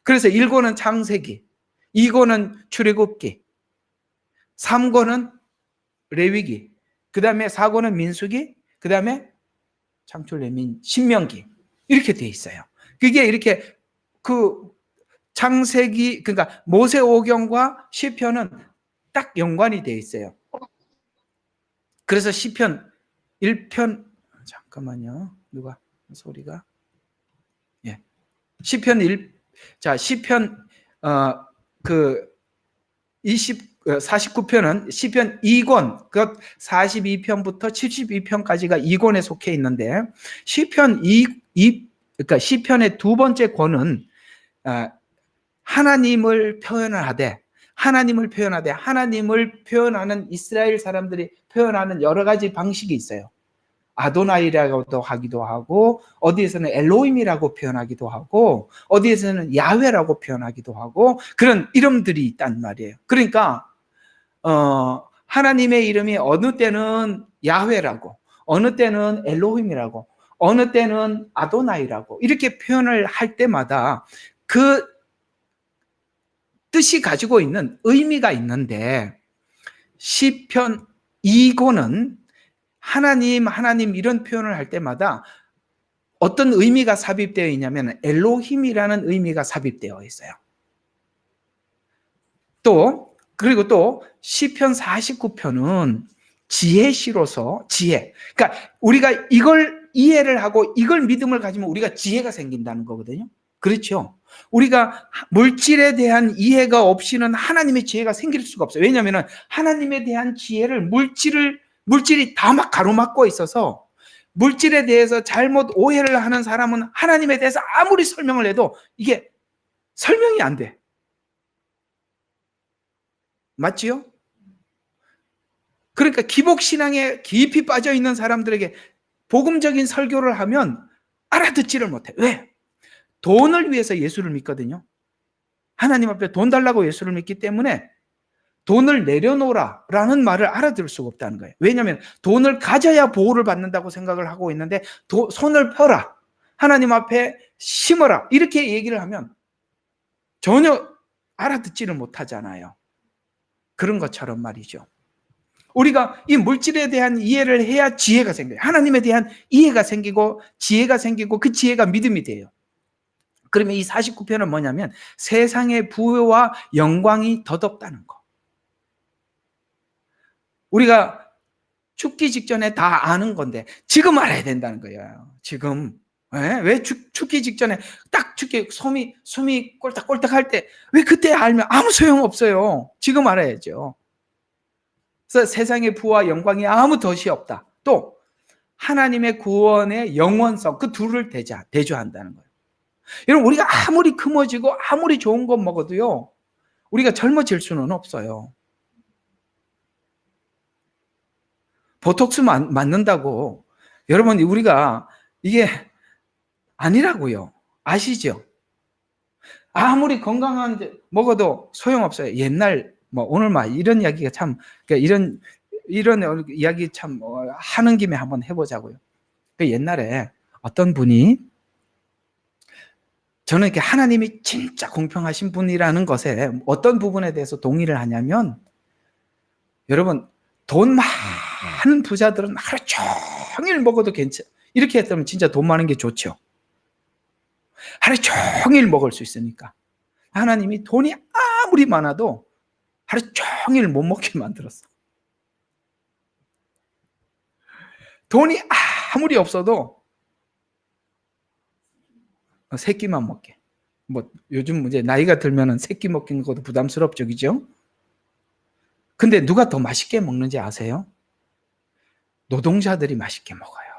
그래서 1권은 창세기, 2권은 출애굽기, 3권은 레위기, 그 다음에 4권은 민수기, 그 다음에 창출레민 신명기 이렇게 되어 있어요. 그게 이렇게 그 창세기 그러니까 모세오경과 시편은 딱 연관이 되어 있어요. 그래서 시편 1편 잠깐만요. 누가 소리가 예. 시편 1 자, 시편 그 49편은 시편 2권, 그 42편부터 72편까지가 2권에 속해 있는데 시편 그러니까 시편의 두 번째 권은 하나님을 표현하되 하나님을 표현하는 이스라엘 사람들이 표현하는 여러 가지 방식이 있어요. 아도나이라고도 하기도 하고 어디에서는 엘로힘이라고 표현하기도 하고 어디에서는 야훼라고 표현하기도 하고 그런 이름들이 있단 말이에요. 그러니까 하나님의 이름이 어느 때는 야훼라고 어느 때는 엘로힘이라고 어느 때는 아도나이라고 이렇게 표현을 할 때마다 그 뜻이 가지고 있는 의미가 있는데 시편 2권은 하나님 이런 표현을 할 때마다 어떤 의미가 삽입되어 있냐면 엘로힘이라는 의미가 삽입되어 있어요. 그리고 또 시편 49편은 지혜시로서 지혜. 그러니까 우리가 이걸 이해를 하고 이걸 믿음을 가지면 우리가 지혜가 생긴다는 거거든요. 그렇죠. 우리가 물질에 대한 이해가 없이는 하나님의 지혜가 생길 수가 없어요. 왜냐하면 하나님에 대한 지혜를 물질이 다 막 가로막고 있어서 물질에 대해서 잘못 오해를 하는 사람은 하나님에 대해서 아무리 설명을 해도 이게 설명이 안 돼. 맞지요? 그러니까 기복신앙에 깊이 빠져 있는 사람들에게 복음적인 설교를 하면 알아듣지를 못해. 왜? 돈을 위해서 예수를 믿거든요. 하나님 앞에 돈 달라고 예수를 믿기 때문에 돈을 내려놓으라 라는 말을 알아들을 수가 없다는 거예요. 왜냐하면 돈을 가져야 보호를 받는다고 생각을 하고 있는데 손을 펴라. 하나님 앞에 심어라. 이렇게 얘기를 하면 전혀 알아듣지를 못하잖아요. 그런 것처럼 말이죠. 우리가 이 물질에 대한 이해를 해야 지혜가 생겨요. 하나님에 대한 이해가 생기고 지혜가 생기고 그 지혜가 믿음이 돼요. 그러면 이 49편은 뭐냐면 세상의 부와 영광이 덧없다는 거. 우리가 죽기 직전에 다 아는 건데 지금 알아야 된다는 거예요. 지금. 왜 죽기 직전에 딱 숨이 꼴딱꼴딱 할 때 왜 그때 알면 아무 소용 없어요. 지금 알아야죠. 그래서 세상의 부와 영광이 아무 덫이 없다. 또 하나님의 구원의 영원성 그 둘을 대조한다는 거예요. 여러분 우리가 아무리 금어지고 아무리 좋은 것 먹어도요. 우리가 젊어질 수는 없어요. 보톡스 맞는다고 여러분 우리가 이게 아니라고요. 아시죠? 아무리 건강한 먹어도 소용없어요. 옛날 오늘 이런 이야기가 참 그러니까 이런 이야기 참 하는 김에 한번 해보자고요. 옛날에 어떤 분이 저는 이렇게 하나님이 진짜 공평하신 분이라는 것에 어떤 부분에 대해서 동의를 하냐면 여러분 돈 많은 부자들은 하루 종일 먹어도 괜찮아. 이렇게 했다면 진짜 돈 많은 게 좋죠. 하루 종일 먹을 수 있으니까. 하나님이 돈이 아무리 많아도 하루 종일 못 먹게 만들었어. 돈이 아무리 없어도 세 끼만 먹게. 요즘 이제 나이가 들면은 세 끼 먹는 것도 부담스럽죠, 그죠? 근데 누가 더 맛있게 먹는지 아세요? 노동자들이 맛있게 먹어요.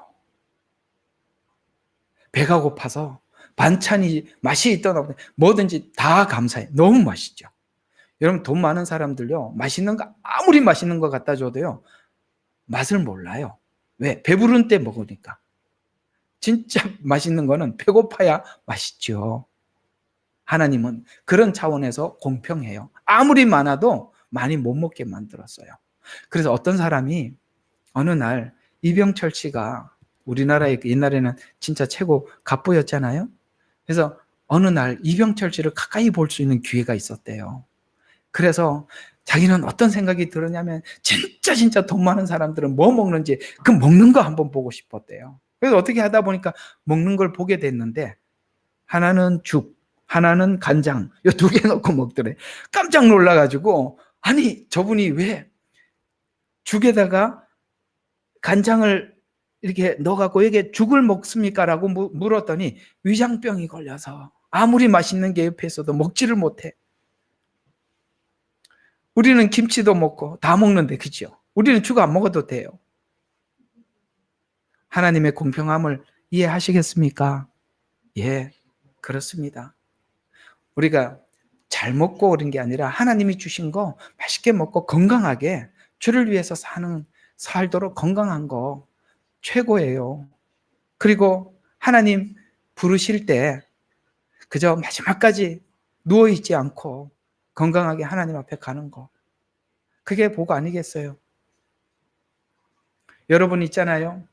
배가 고파서 반찬이 맛이 있던 없든 뭐든지 다 감사해. 너무 맛있죠. 여러분 돈 많은 사람들요, 맛있는 거 아무리 맛있는 거 갖다 줘도요 맛을 몰라요. 왜? 배부른 때 먹으니까. 진짜 맛있는 거는 배고파야 맛있죠. 하나님은 그런 차원에서 공평해요. 아무리 많아도 많이 못 먹게 만들었어요. 그래서 어떤 사람이 어느 날 이병철 씨가 우리나라의 옛날에는 진짜 최고 갑부였잖아요. 그래서 어느 날 이병철 씨를 가까이 볼 수 있는 기회가 있었대요. 그래서 자기는 어떤 생각이 들었냐면 진짜 돈 많은 사람들은 뭐 먹는지 그 먹는 거 한번 보고 싶었대요. 그래서 어떻게 하다 보니까 먹는 걸 보게 됐는데 하나는 죽, 하나는 간장, 이 두 개 넣고 먹더래. 깜짝 놀라가지고 아니 저분이 왜 죽에다가 간장을 이렇게 넣어갖고 이게 죽을 먹습니까? 라고 물었더니 위장병이 걸려서 아무리 맛있는 게 옆에 있어도 먹지를 못해. 우리는 김치도 먹고 다 먹는데, 그죠? 우리는 죽 안 먹어도 돼요. 하나님의 공평함을 이해하시겠습니까? 예, 그렇습니다. 우리가 잘 먹고 그런 게 아니라 하나님이 주신 거 맛있게 먹고 건강하게 주를 위해서 살도록 건강한 거 최고예요. 그리고 하나님 부르실 때 그저 마지막까지 누워있지 않고 건강하게 하나님 앞에 가는 거, 그게 복 아니겠어요? 여러분 있잖아요.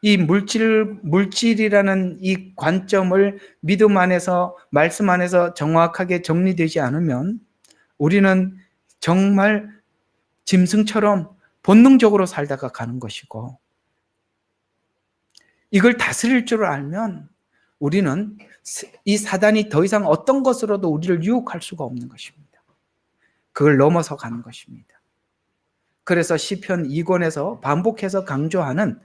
이 물질이라는 이 관점을 믿음 안에서, 말씀 안에서 정확하게 정리되지 않으면 우리는 정말 짐승처럼 본능적으로 살다가 가는 것이고, 이걸 다스릴 줄 알면 우리는 이 사단이 더 이상 어떤 것으로도 우리를 유혹할 수가 없는 것입니다. 그걸 넘어서 가는 것입니다. 그래서 시편 2권에서 반복해서 강조하는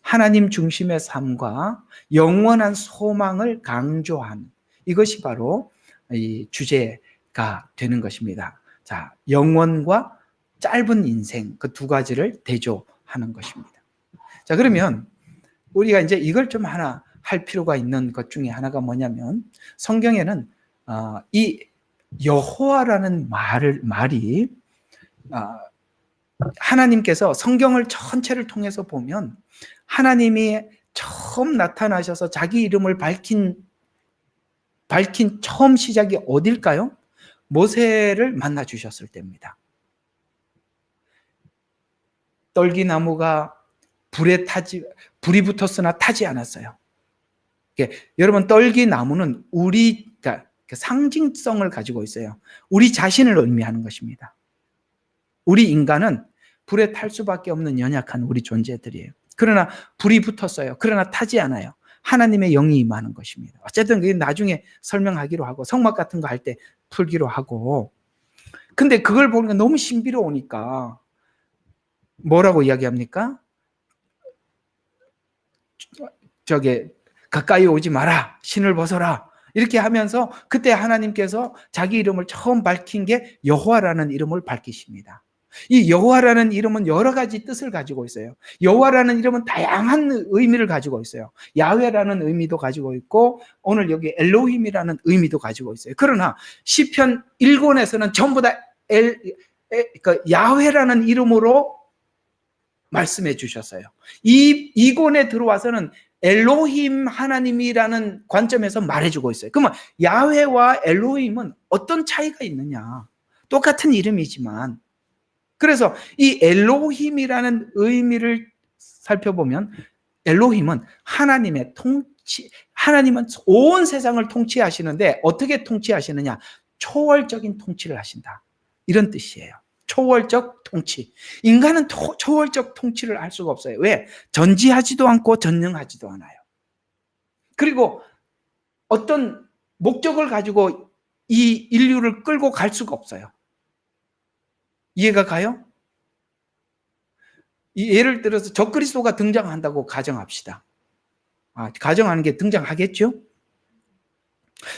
하나님 중심의 삶과 영원한 소망을 강조하는 이것이 바로 이 주제가 되는 것입니다. 자, 영원과 짧은 인생, 그 두 가지를 대조하는 것입니다. 자, 그러면 우리가 이제 이걸 좀 하나 할 필요가 있는 것 중에 하나가 뭐냐면, 성경에는 이 여호와라는 말이 하나님께서 성경을 전체를 통해서 보면 하나님이 처음 나타나셔서 자기 이름을 밝힌 처음 시작이 어딜까요? 모세를 만나 주셨을 때입니다. 떨기나무가 불이 붙었으나 타지 않았어요. 여러분, 떨기나무는 그러니까 상징성을 가지고 있어요. 우리 자신을 의미하는 것입니다. 우리 인간은 불에 탈 수밖에 없는 연약한 우리 존재들이에요. 그러나 불이 붙었어요. 그러나 타지 않아요. 하나님의 영이 임하는 것입니다. 어쨌든 그게 나중에 설명하기로 하고 성막 같은 거 할 때 풀기로 하고, 근데 그걸 보니까 너무 신비로우니까 뭐라고 이야기합니까? 가까이 오지 마라, 신을 벗어라, 이렇게 하면서 그때 하나님께서 자기 이름을 처음 밝힌 게 여호와라는 이름을 밝히십니다. 이 여호와라는 이름은 여러 가지 뜻을 가지고 있어요. 여호와라는 이름은 다양한 의미를 가지고 있어요. 야훼라는 의미도 가지고 있고, 오늘 여기 엘로힘이라는 의미도 가지고 있어요. 그러나 시편 1권에서는 전부 다 야훼라는 이름으로 말씀해 주셨어요. 이 권에 들어와서는 엘로힘 하나님이라는 관점에서 말해주고 있어요. 그러면 야훼와 엘로힘은 어떤 차이가 있느냐? 똑같은 이름이지만, 그래서 이 엘로힘이라는 의미를 살펴보면 엘로힘은 하나님의 하나님은 온 세상을 통치하시는데 어떻게 통치하시느냐? 초월적인 통치를 하신다, 이런 뜻이에요. 초월적 통치. 인간은 초월적 통치를 할 수가 없어요. 왜? 전지하지도 않고 전능하지도 않아요. 그리고 어떤 목적을 가지고 이 인류를 끌고 갈 수가 없어요. 이해가 가요? 예를 들어서 적그리스도가 등장한다고 가정합시다. 가정하는 게 등장하겠죠?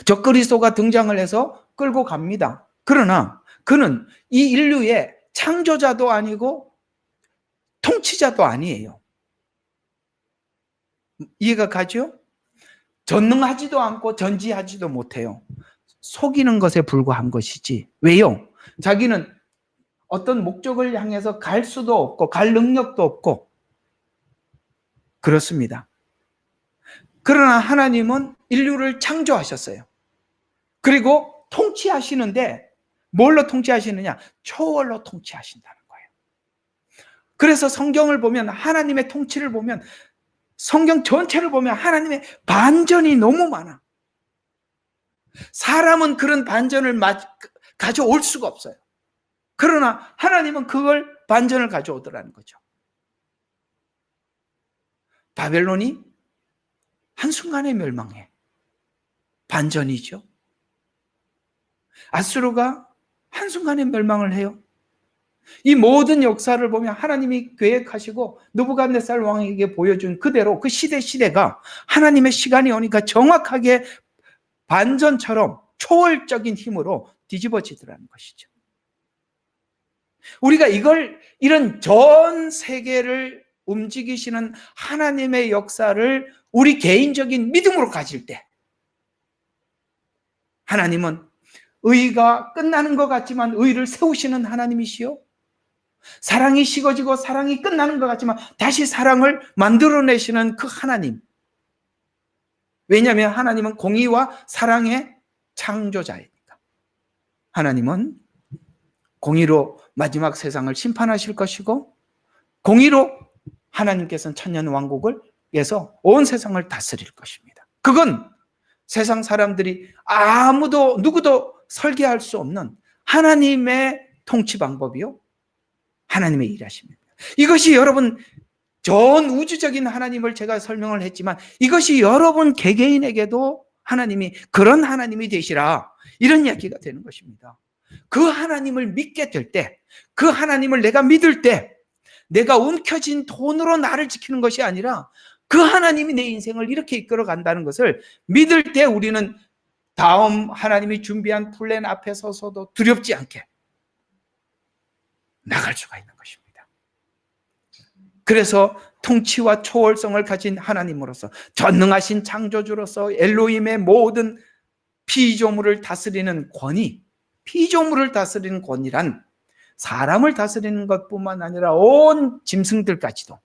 적그리스도가 등장을 해서 끌고 갑니다. 그러나 그는 이 인류의 창조자도 아니고 통치자도 아니에요. 이해가 가죠? 전능하지도 않고 전지하지도 못해요. 속이는 것에 불과한 것이지. 왜요? 자기는 어떤 목적을 향해서 갈 수도 없고 갈 능력도 없고 그렇습니다. 그러나 하나님은 인류를 창조하셨어요. 그리고 통치하시는데 뭘로 통치하시느냐? 초월로 통치하신다는 거예요. 그래서 성경을 보면, 하나님의 통치를 보면, 성경 전체를 보면 하나님의 반전이 너무 많아. 사람은 그런 반전을 가져올 수가 없어요. 그러나 하나님은 그걸 반전을 가져오더라는 거죠. 바벨론이 한순간에 멸망해. 반전이죠. 아수르가 한순간에 멸망을 해요. 이 모든 역사를 보면 하나님이 계획하시고 느부갓네살 왕에게 보여준 그대로 그 시대가 하나님의 시간이 오니까 정확하게 반전처럼 초월적인 힘으로 뒤집어지더라는 것이죠. 우리가 이런 전 세계를 움직이시는 하나님의 역사를 우리 개인적인 믿음으로 가질 때, 하나님은 의가 끝나는 것 같지만 의를 세우시는 하나님이시요, 사랑이 식어지고 사랑이 끝나는 것 같지만 다시 사랑을 만들어내시는 그 하나님. 왜냐하면 하나님은 공의와 사랑의 창조자이니까. 하나님은 공의로 마지막 세상을 심판하실 것이고, 공의로 하나님께서는 천년왕국에서 온 세상을 다스릴 것입니다. 그건 세상 사람들이 누구도 설계할 수 없는 하나님의 통치 방법이요, 하나님의 일하십니다. 이것이 여러분, 전 우주적인 하나님을 제가 설명을 했지만 이것이 여러분 개개인에게도 하나님이 그런 하나님이 되시라, 이런 이야기가 되는 것입니다. 그 하나님을 믿게 될 때, 그 하나님을 내가 믿을 때, 내가 움켜쥔 돈으로 나를 지키는 것이 아니라 그 하나님이 내 인생을 이렇게 이끌어 간다는 것을 믿을 때 우리는 다음 하나님이 준비한 플랜 앞에 서서도 두렵지 않게 나갈 수가 있는 것입니다. 그래서 통치와 초월성을 가진 하나님으로서, 전능하신 창조주로서 엘로힘의 모든 피조물을 다스리는 권위, 피조물을 다스리는 권위란 사람을 다스리는 것뿐만 아니라 온 짐승들까지도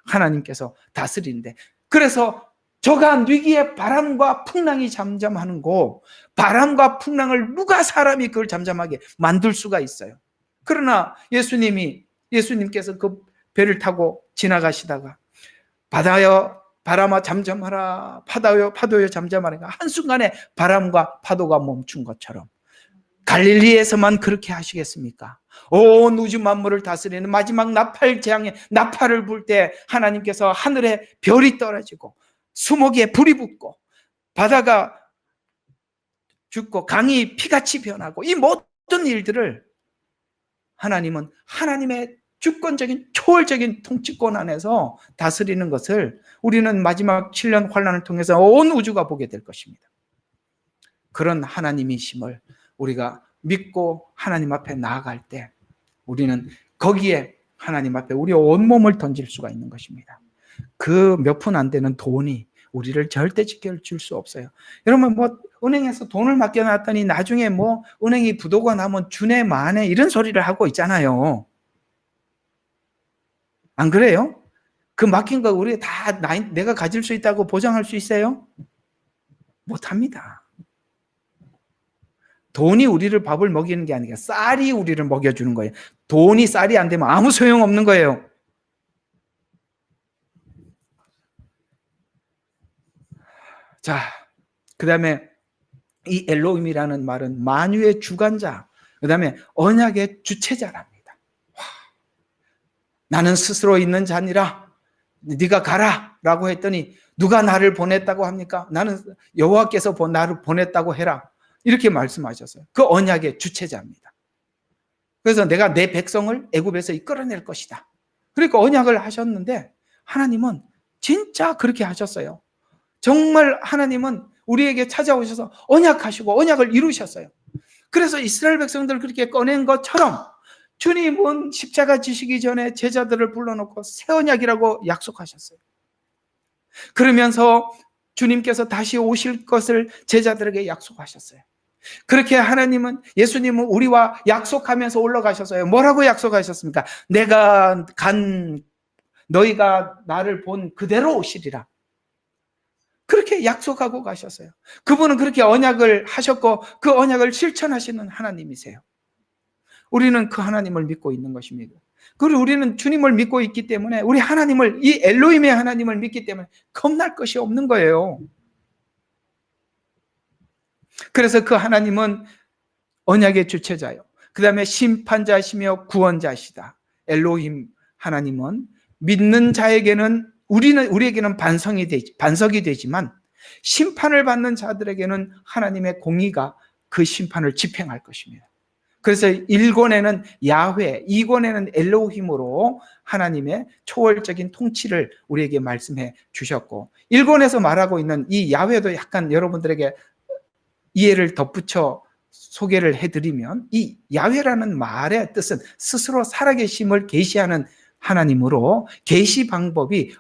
하나님께서 다스리는데, 그래서 저간 위기에 바람과 풍랑이 잠잠하는 곳, 바람과 풍랑을 누가 사람이 그걸 잠잠하게 만들 수가 있어요? 그러나 예수님께서 그 배를 타고 지나가시다가 바다여 바람아 잠잠하라, 파도여 잠잠하라, 한순간에 바람과 파도가 멈춘 것처럼 갈릴리에서만 그렇게 하시겠습니까? 온 우주 만물을 다스리는 마지막 나팔 재앙에 나팔을 불 때 하나님께서 하늘에 별이 떨어지고 수목에 불이 붙고 바다가 죽고 강이 피같이 변하고, 이 모든 일들을 하나님은 하나님의 주권적인 초월적인 통치권 안에서 다스리는 것을 우리는 마지막 7년 환난을 통해서 온 우주가 보게 될 것입니다. 그런 하나님이심을 우리가 믿고 하나님 앞에 나아갈 때 우리는 거기에 하나님 앞에 우리 온몸을 던질 수가 있는 것입니다. 그 몇 푼 안 되는 돈이 우리를 절대 지켜줄 수 없어요. 여러분, 은행에서 돈을 맡겨놨더니 나중에 은행이 부도가 나면 주네 마네 이런 소리를 하고 있잖아요. 안 그래요? 그 맡긴 거 우리 다 내가 가질 수 있다고 보장할 수 있어요? 못합니다. 돈이 우리를 밥을 먹이는 게 아니라 쌀이 우리를 먹여주는 거예요. 돈이 쌀이 안 되면 아무 소용없는 거예요. 자, 그 다음에 이 엘로힘이라는 말은 만유의 주관자, 그 다음에 언약의 주체자랍니다. 나는 스스로 있는 자니라, 네가 가라 라고 했더니 누가 나를 보냈다고 합니까? 나는 여호와께서 나를 보냈다고 해라, 이렇게 말씀하셨어요. 그 언약의 주체자입니다. 그래서 내가 내 백성을 애굽에서 이끌어낼 것이다. 그러니까 언약을 하셨는데 하나님은 진짜 그렇게 하셨어요. 정말 하나님은 우리에게 찾아오셔서 언약하시고 언약을 이루셨어요. 그래서 이스라엘 백성들 그렇게 꺼낸 것처럼 주님은 십자가 지시기 전에 제자들을 불러놓고 새 언약이라고 약속하셨어요. 그러면서 주님께서 다시 오실 것을 제자들에게 약속하셨어요. 그렇게 하나님은, 예수님은 우리와 약속하면서 올라가셨어요. 뭐라고 약속하셨습니까? 내가 간, 너희가 나를 본 그대로 오시리라. 그렇게 약속하고 가셨어요. 그분은 그렇게 언약을 하셨고 그 언약을 실천하시는 하나님이세요. 우리는 그 하나님을 믿고 있는 것입니다. 그리고 우리는 주님을 믿고 있기 때문에, 우리 하나님을, 이 엘로힘의 하나님을 믿기 때문에 겁날 것이 없는 거예요. 그래서 그 하나님은 언약의 주체자요, 그 다음에 심판자시며 구원자시다. 엘로힘 하나님은 믿는 자에게는, 우리에게는 반석이 되지만 심판을 받는 자들에게는 하나님의 공의가 그 심판을 집행할 것입니다. 그래서 1권에는 야훼, 2권에는 엘로힘으로 하나님의 초월적인 통치를 우리에게 말씀해 주셨고, 1권에서 말하고 있는 이 야훼도 약간 여러분들에게 이해를 덧붙여 소개를 해드리면, 이 야훼라는 말의 뜻은 스스로 살아계심을 계시하는 하나님으로, 계시 방법이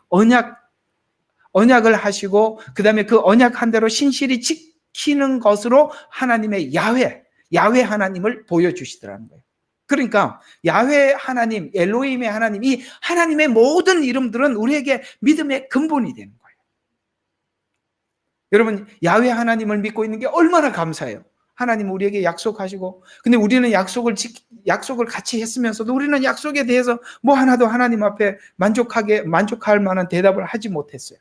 언약을 하시고 그 다음에 그 언약한 대로 신실히 지키는 것으로 하나님의 야훼 하나님을 보여주시더라는 거예요. 그러니까 야훼 하나님, 엘로힘의 하나님, 이 하나님의 모든 이름들은 우리에게 믿음의 근본이 되는 거예요. 여러분, 야훼 하나님을 믿고 있는 게 얼마나 감사해요. 하나님은 우리에게 약속하시고, 근데 우리는 약속을 같이 했으면서도 우리는 약속에 대해서 뭐 하나도 하나님 앞에 만족할 만한 대답을 하지 못했어요.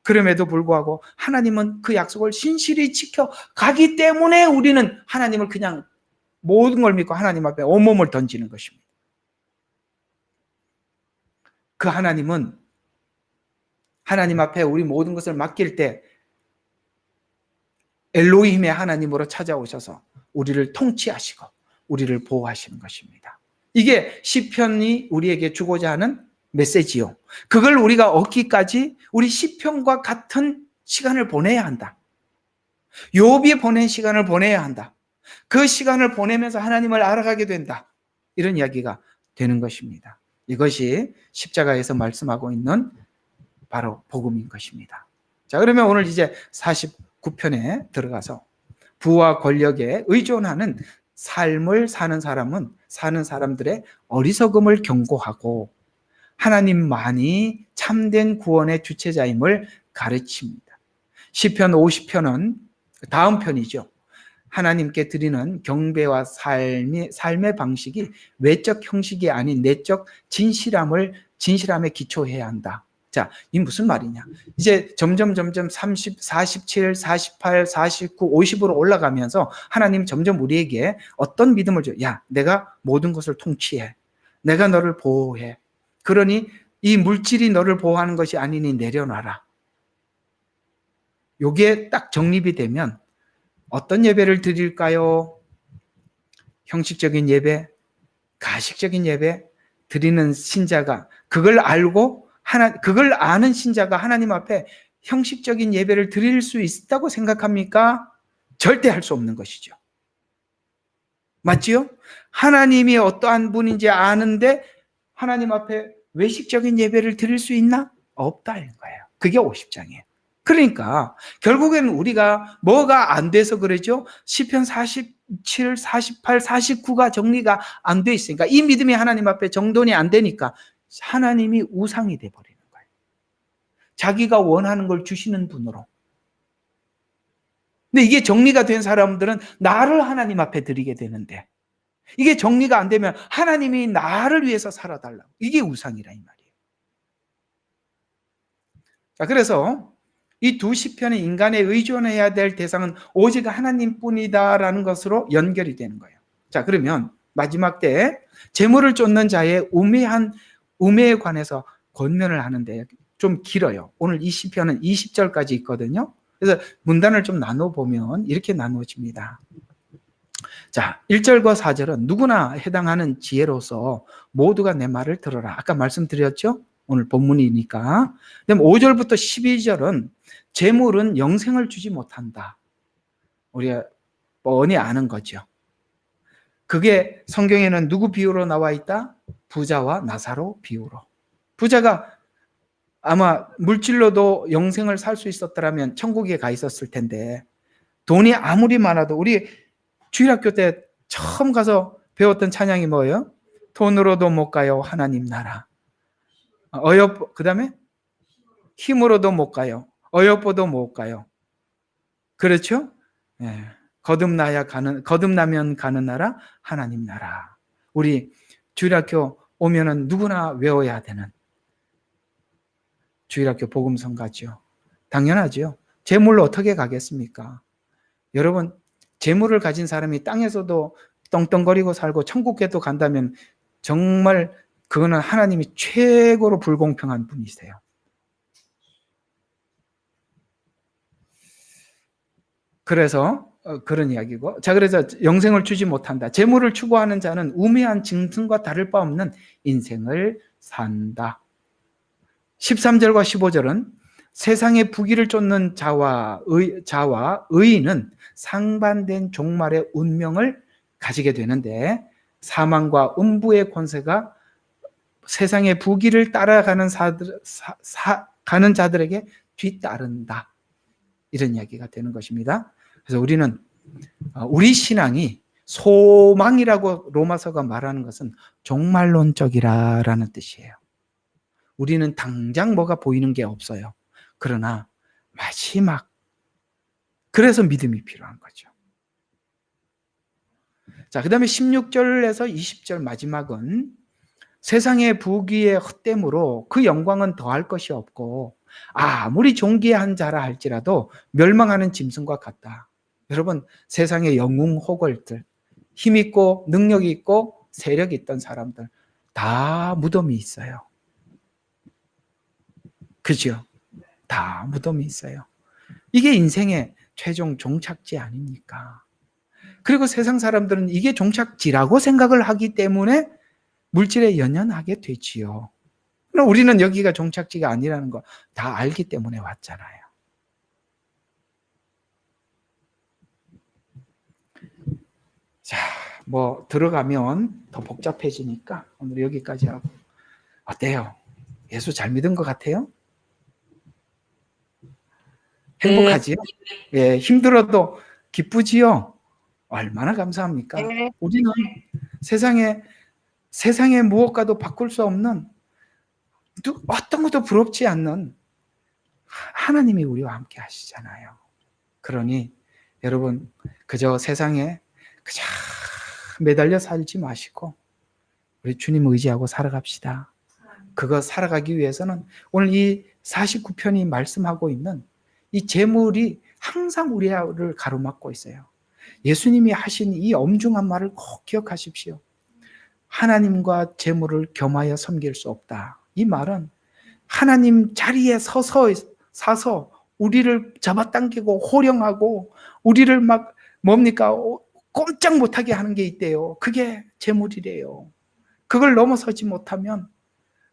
그럼에도 불구하고 하나님은 그 약속을 신실히 지켜가기 때문에 우리는 하나님을 그냥 모든 걸 믿고 하나님 앞에 온몸을 던지는 것입니다. 그 하나님은 하나님 앞에 우리 모든 것을 맡길 때 엘로힘의 하나님으로 찾아오셔서 우리를 통치하시고 우리를 보호하시는 것입니다. 이게 시편이 우리에게 주고자 하는 메시지요. 그걸 우리가 얻기까지 우리 시편과 같은 시간을 보내야 한다. 욥이 보낸 시간을 보내야 한다. 그 시간을 보내면서 하나님을 알아가게 된다. 이런 이야기가 되는 것입니다. 이것이 십자가에서 말씀하고 있는 바로 복음인 것입니다. 자, 그러면 오늘 이제 49편에 들어가서 부와 권력에 의존하는 삶을 사는 사람들의 어리석음을 경고하고 하나님만이 참된 구원의 주체자임을 가르칩니다. 시편 50편은 다음 편이죠. 하나님께 드리는 경배와 삶의 방식이 외적 형식이 아닌 내적 진실함에 기초해야 한다. 자, 이 무슨 말이냐? 이제 점점 30, 47, 48, 49, 50으로 올라가면서 하나님 점점 우리에게 어떤 믿음을 줘요? 야, 내가 모든 것을 통치해. 내가 너를 보호해. 그러니 이 물질이 너를 보호하는 것이 아니니 내려놔라. 요게 딱 정립이 되면 어떤 예배를 드릴까요? 형식적인 예배, 가식적인 예배 드리는 신자가, 그걸 아는 신자가 하나님 앞에 형식적인 예배를 드릴 수 있다고 생각합니까? 절대 할 수 없는 것이죠. 맞지요? 하나님이 어떠한 분인지 아는데 하나님 앞에 외식적인 예배를 드릴 수 있나? 없다는 거예요. 그게 50장이에요. 그러니까 결국에는 우리가 뭐가 안 돼서 그러죠? 시편 47, 48, 49가 정리가 안 돼 있으니까, 이 믿음이 하나님 앞에 정돈이 안 되니까 하나님이 우상이 돼버리는 거예요. 자기가 원하는 걸 주시는 분으로. 근데 이게 정리가 된 사람들은 나를 하나님 앞에 드리게 되는데, 이게 정리가 안 되면 하나님이 나를 위해서 살아달라고. 이게 우상이라 이 말이에요. 자, 그래서 이 두 시편의 인간에 의존해야 될 대상은 오직 하나님뿐이다라는 것으로 연결이 되는 거예요. 자, 그러면 마지막 때 재물을 쫓는 자의 우매에 관해서 권면을 하는데 좀 길어요. 오늘 이 시편은 20절까지 있거든요. 그래서 문단을 좀 나눠보면 이렇게 나누어집니다. 자, 1절과 4절은 누구나 해당하는 지혜로서 모두가 내 말을 들어라. 아까 말씀드렸죠? 오늘 본문이니까. 그다음 5절부터 12절은 재물은 영생을 주지 못한다. 우리가 뻔히 아는 거죠. 그게 성경에는 누구 비유로 나와 있다? 부자와 나사로 비유로. 부자가 아마 물질로도 영생을 살 수 있었더라면 천국에 가 있었을 텐데 돈이 아무리 많아도 우리 주일학교 때 처음 가서 배웠던 찬양이 뭐예요? 돈으로도 못 가요 하나님 나라. 그다음에 힘으로도 못 가요. 어여뻐도 못 가요. 그렇죠? 예. 거듭나면 가는 나라 하나님 나라. 우리 주일학교 오면은 누구나 외워야 되는 주일학교 복음성가죠. 당연하죠. 재물로 어떻게 가겠습니까? 여러분, 재물을 가진 사람이 땅에서도 떵떵거리고 살고 천국에도 간다면 정말 그거는 하나님이 최고로 불공평한 분이세요. 그래서 그런 이야기고, 자, 그래서 영생을 주지 못한다. 재물을 추구하는 자는 우매한 짐승과 다를 바 없는 인생을 산다. 13절과 15절은 세상의 부귀를 쫓는 자와 의인은 상반된 종말의 운명을 가지게 되는데, 사망과 음부의 권세가 세상의 부귀를 따라가는 가는 자들에게 뒤따른다. 이런 이야기가 되는 것입니다. 그래서 우리는 우리 신앙이 소망이라고 로마서가 말하는 것은 종말론적이라는 뜻이에요. 우리는 당장 뭐가 보이는 게 없어요. 그러나 마지막, 그래서 믿음이 필요한 거죠. 자, 그 다음에 16절에서 20절 마지막은 세상의 부귀의 헛됨으로 그 영광은 더할 것이 없고 아무리 존귀한 자라 할지라도 멸망하는 짐승과 같다. 여러분, 세상의 영웅 호걸들, 힘있고 능력이 있고 세력이 있던 사람들 다 무덤이 있어요. 그죠? 다 무덤이 있어요. 이게 인생의 최종 종착지 아닙니까? 그리고 세상 사람들은 이게 종착지라고 생각을 하기 때문에 물질에 연연하게 되지요. 그럼 우리는 여기가 종착지가 아니라는 거 다 알기 때문에 왔잖아요. 자, 뭐 들어가면 더 복잡해지니까 오늘 여기까지 하고, 어때요? 예수 잘 믿은 것 같아요? 행복하지요? 예, 힘들어도 기쁘지요? 얼마나 감사합니까? 네. 우리는 세상에 무엇과도 바꿀 수 없는, 어떤 것도 부럽지 않는 하나님이 우리와 함께 하시잖아요. 그러니 여러분, 그저 세상에 그저 매달려 살지 마시고 우리 주님 의지하고 살아갑시다. 그거 살아가기 위해서는 오늘 이 49편이 말씀하고 있는 이 재물이 항상 우리를 가로막고 있어요. 예수님이 하신 이 엄중한 말을 꼭 기억하십시오. 하나님과 재물을 겸하여 섬길 수 없다. 이 말은 하나님 자리에 사서 우리를 잡아당기고 호령하고 우리를 막 뭡니까? 꼼짝 못하게 하는 게 있대요. 그게 재물이래요. 그걸 넘어서지 못하면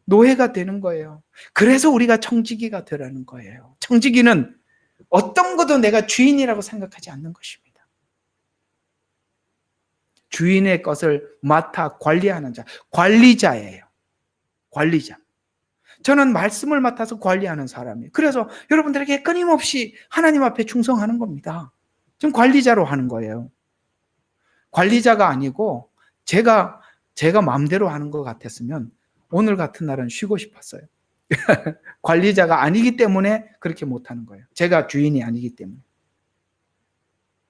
노예가 되는 거예요. 그래서 우리가 청지기가 되라는 거예요. 청지기는 어떤 것도 내가 주인이라고 생각하지 않는 것입니다. 주인의 것을 맡아 관리하는 자, 관리자예요. 관리자. 저는 말씀을 맡아서 관리하는 사람이에요. 그래서 여러분들에게 끊임없이 하나님 앞에 충성하는 겁니다. 좀 관리자로 하는 거예요. 관리자가 아니고 제가 마음대로 하는 것 같았으면 오늘 같은 날은 쉬고 싶었어요. 관리자가 아니기 때문에 그렇게 못하는 거예요. 제가 주인이 아니기 때문에.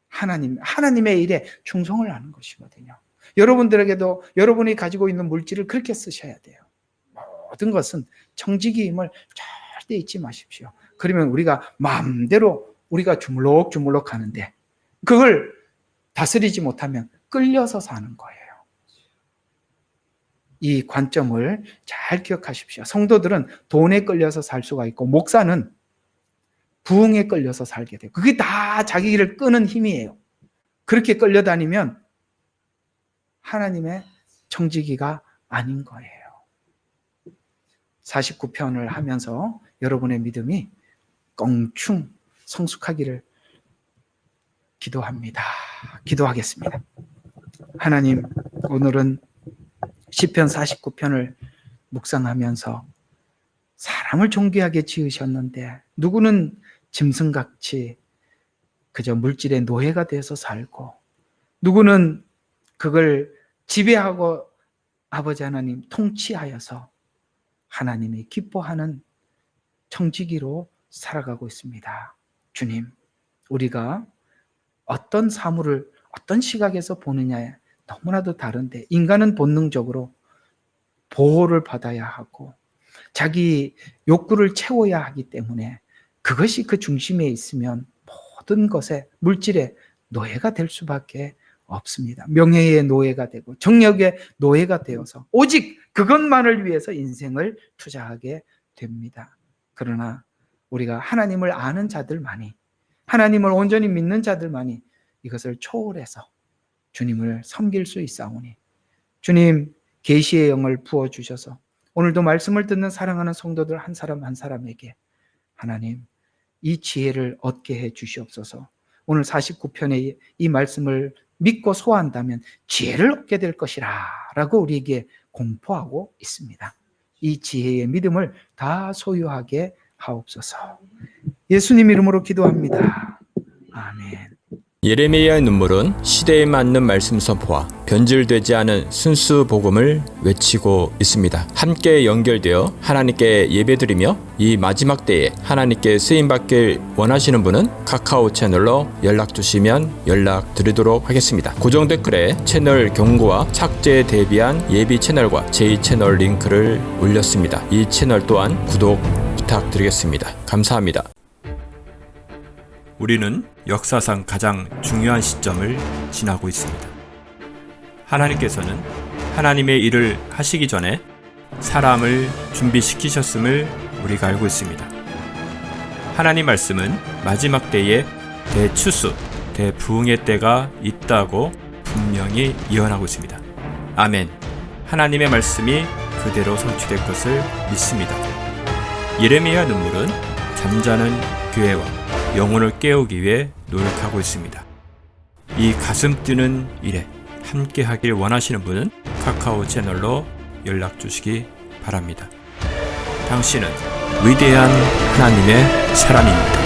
하나님의 일에 충성을 하는 것이거든요. 여러분들에게도 여러분이 가지고 있는 물질을 그렇게 쓰셔야 돼요. 모든 것은 청지기임을 절대 잊지 마십시오. 그러면 우리가 마음대로 우리가 주물럭주물럭 하는데 그걸 다스리지 못하면 끌려서 사는 거예요. 이 관점을 잘 기억하십시오. 성도들은 돈에 끌려서 살 수가 있고 목사는 부흥에 끌려서 살게 돼요. 그게 다 자기를 끄는 힘이에요. 그렇게 끌려다니면 하나님의 청지기가 아닌 거예요. 49편을 하면서 여러분의 믿음이 껑충 성숙하기를 기도합니다. 기도하겠습니다. 하나님, 오늘은 시편 49편을 묵상하면서 사람을 존귀하게 지으셨는데 누구는 짐승같이 그저 물질의 노예가 되어서 살고, 누구는 그걸 지배하고 아버지 하나님 통치하여서 하나님이 기뻐하는 청지기로 살아가고 있습니다. 주님, 우리가 어떤 사물을 어떤 시각에서 보느냐에 너무나도 다른데, 인간은 본능적으로 보호를 받아야 하고 자기 욕구를 채워야 하기 때문에 그것이 그 중심에 있으면 모든 것에 물질의 노예가 될 수밖에 없습니다. 명예의 노예가 되고 정력의 노예가 되어서 오직 그것만을 위해서 인생을 투자하게 됩니다. 그러나 우리가 하나님을 아는 자들만이, 하나님을 온전히 믿는 자들만이 이것을 초월해서 주님을 섬길 수 있사오니, 주님 계시의 영을 부어주셔서 오늘도 말씀을 듣는 사랑하는 성도들 한 사람 한 사람에게 하나님 이 지혜를 얻게 해 주시옵소서. 오늘 49편의 이 말씀을 믿고 소화한다면 지혜를 얻게 될 것이라 라고 우리에게 공포하고 있습니다. 이 지혜의 믿음을 다 소유하게 하옵소서. 예수님 이름으로 기도합니다. 아멘. 예레미야의 눈물은 시대에 맞는 말씀 선포와 변질되지 않은 순수 복음을 외치고 있습니다. 함께 연결되어 하나님께 예배드리며 이 마지막 때에 하나님께 쓰임받길 원하시는 분은 카카오 채널로 연락 주시면 연락드리도록 하겠습니다. 고정 댓글에 채널 경고와 착제에 대비한 예비 채널과 제2채널 링크를 올렸습니다. 이 채널 또한 구독 부탁드리겠습니다. 감사합니다. 우리는 역사상 가장 중요한 시점을 지나고 있습니다. 하나님께서는 하나님의 일을 하시기 전에 사람을 준비시키셨음을 우리가 알고 있습니다. 하나님 말씀은 마지막 때에 대추수, 대부흥의 때가 있다고 분명히 예언하고 있습니다. 아멘. 하나님의 말씀이 그대로 성취될 것을 믿습니다. 예레미야 눈물은 잠자는 교회와 영혼을 깨우기 위해 노력하고 있습니다. 이 가슴 뛰는 일에 함께 하길 원하시는 분은 카카오 채널로 연락 주시기 바랍니다. 당신은 위대한 하나님의 사람입니다.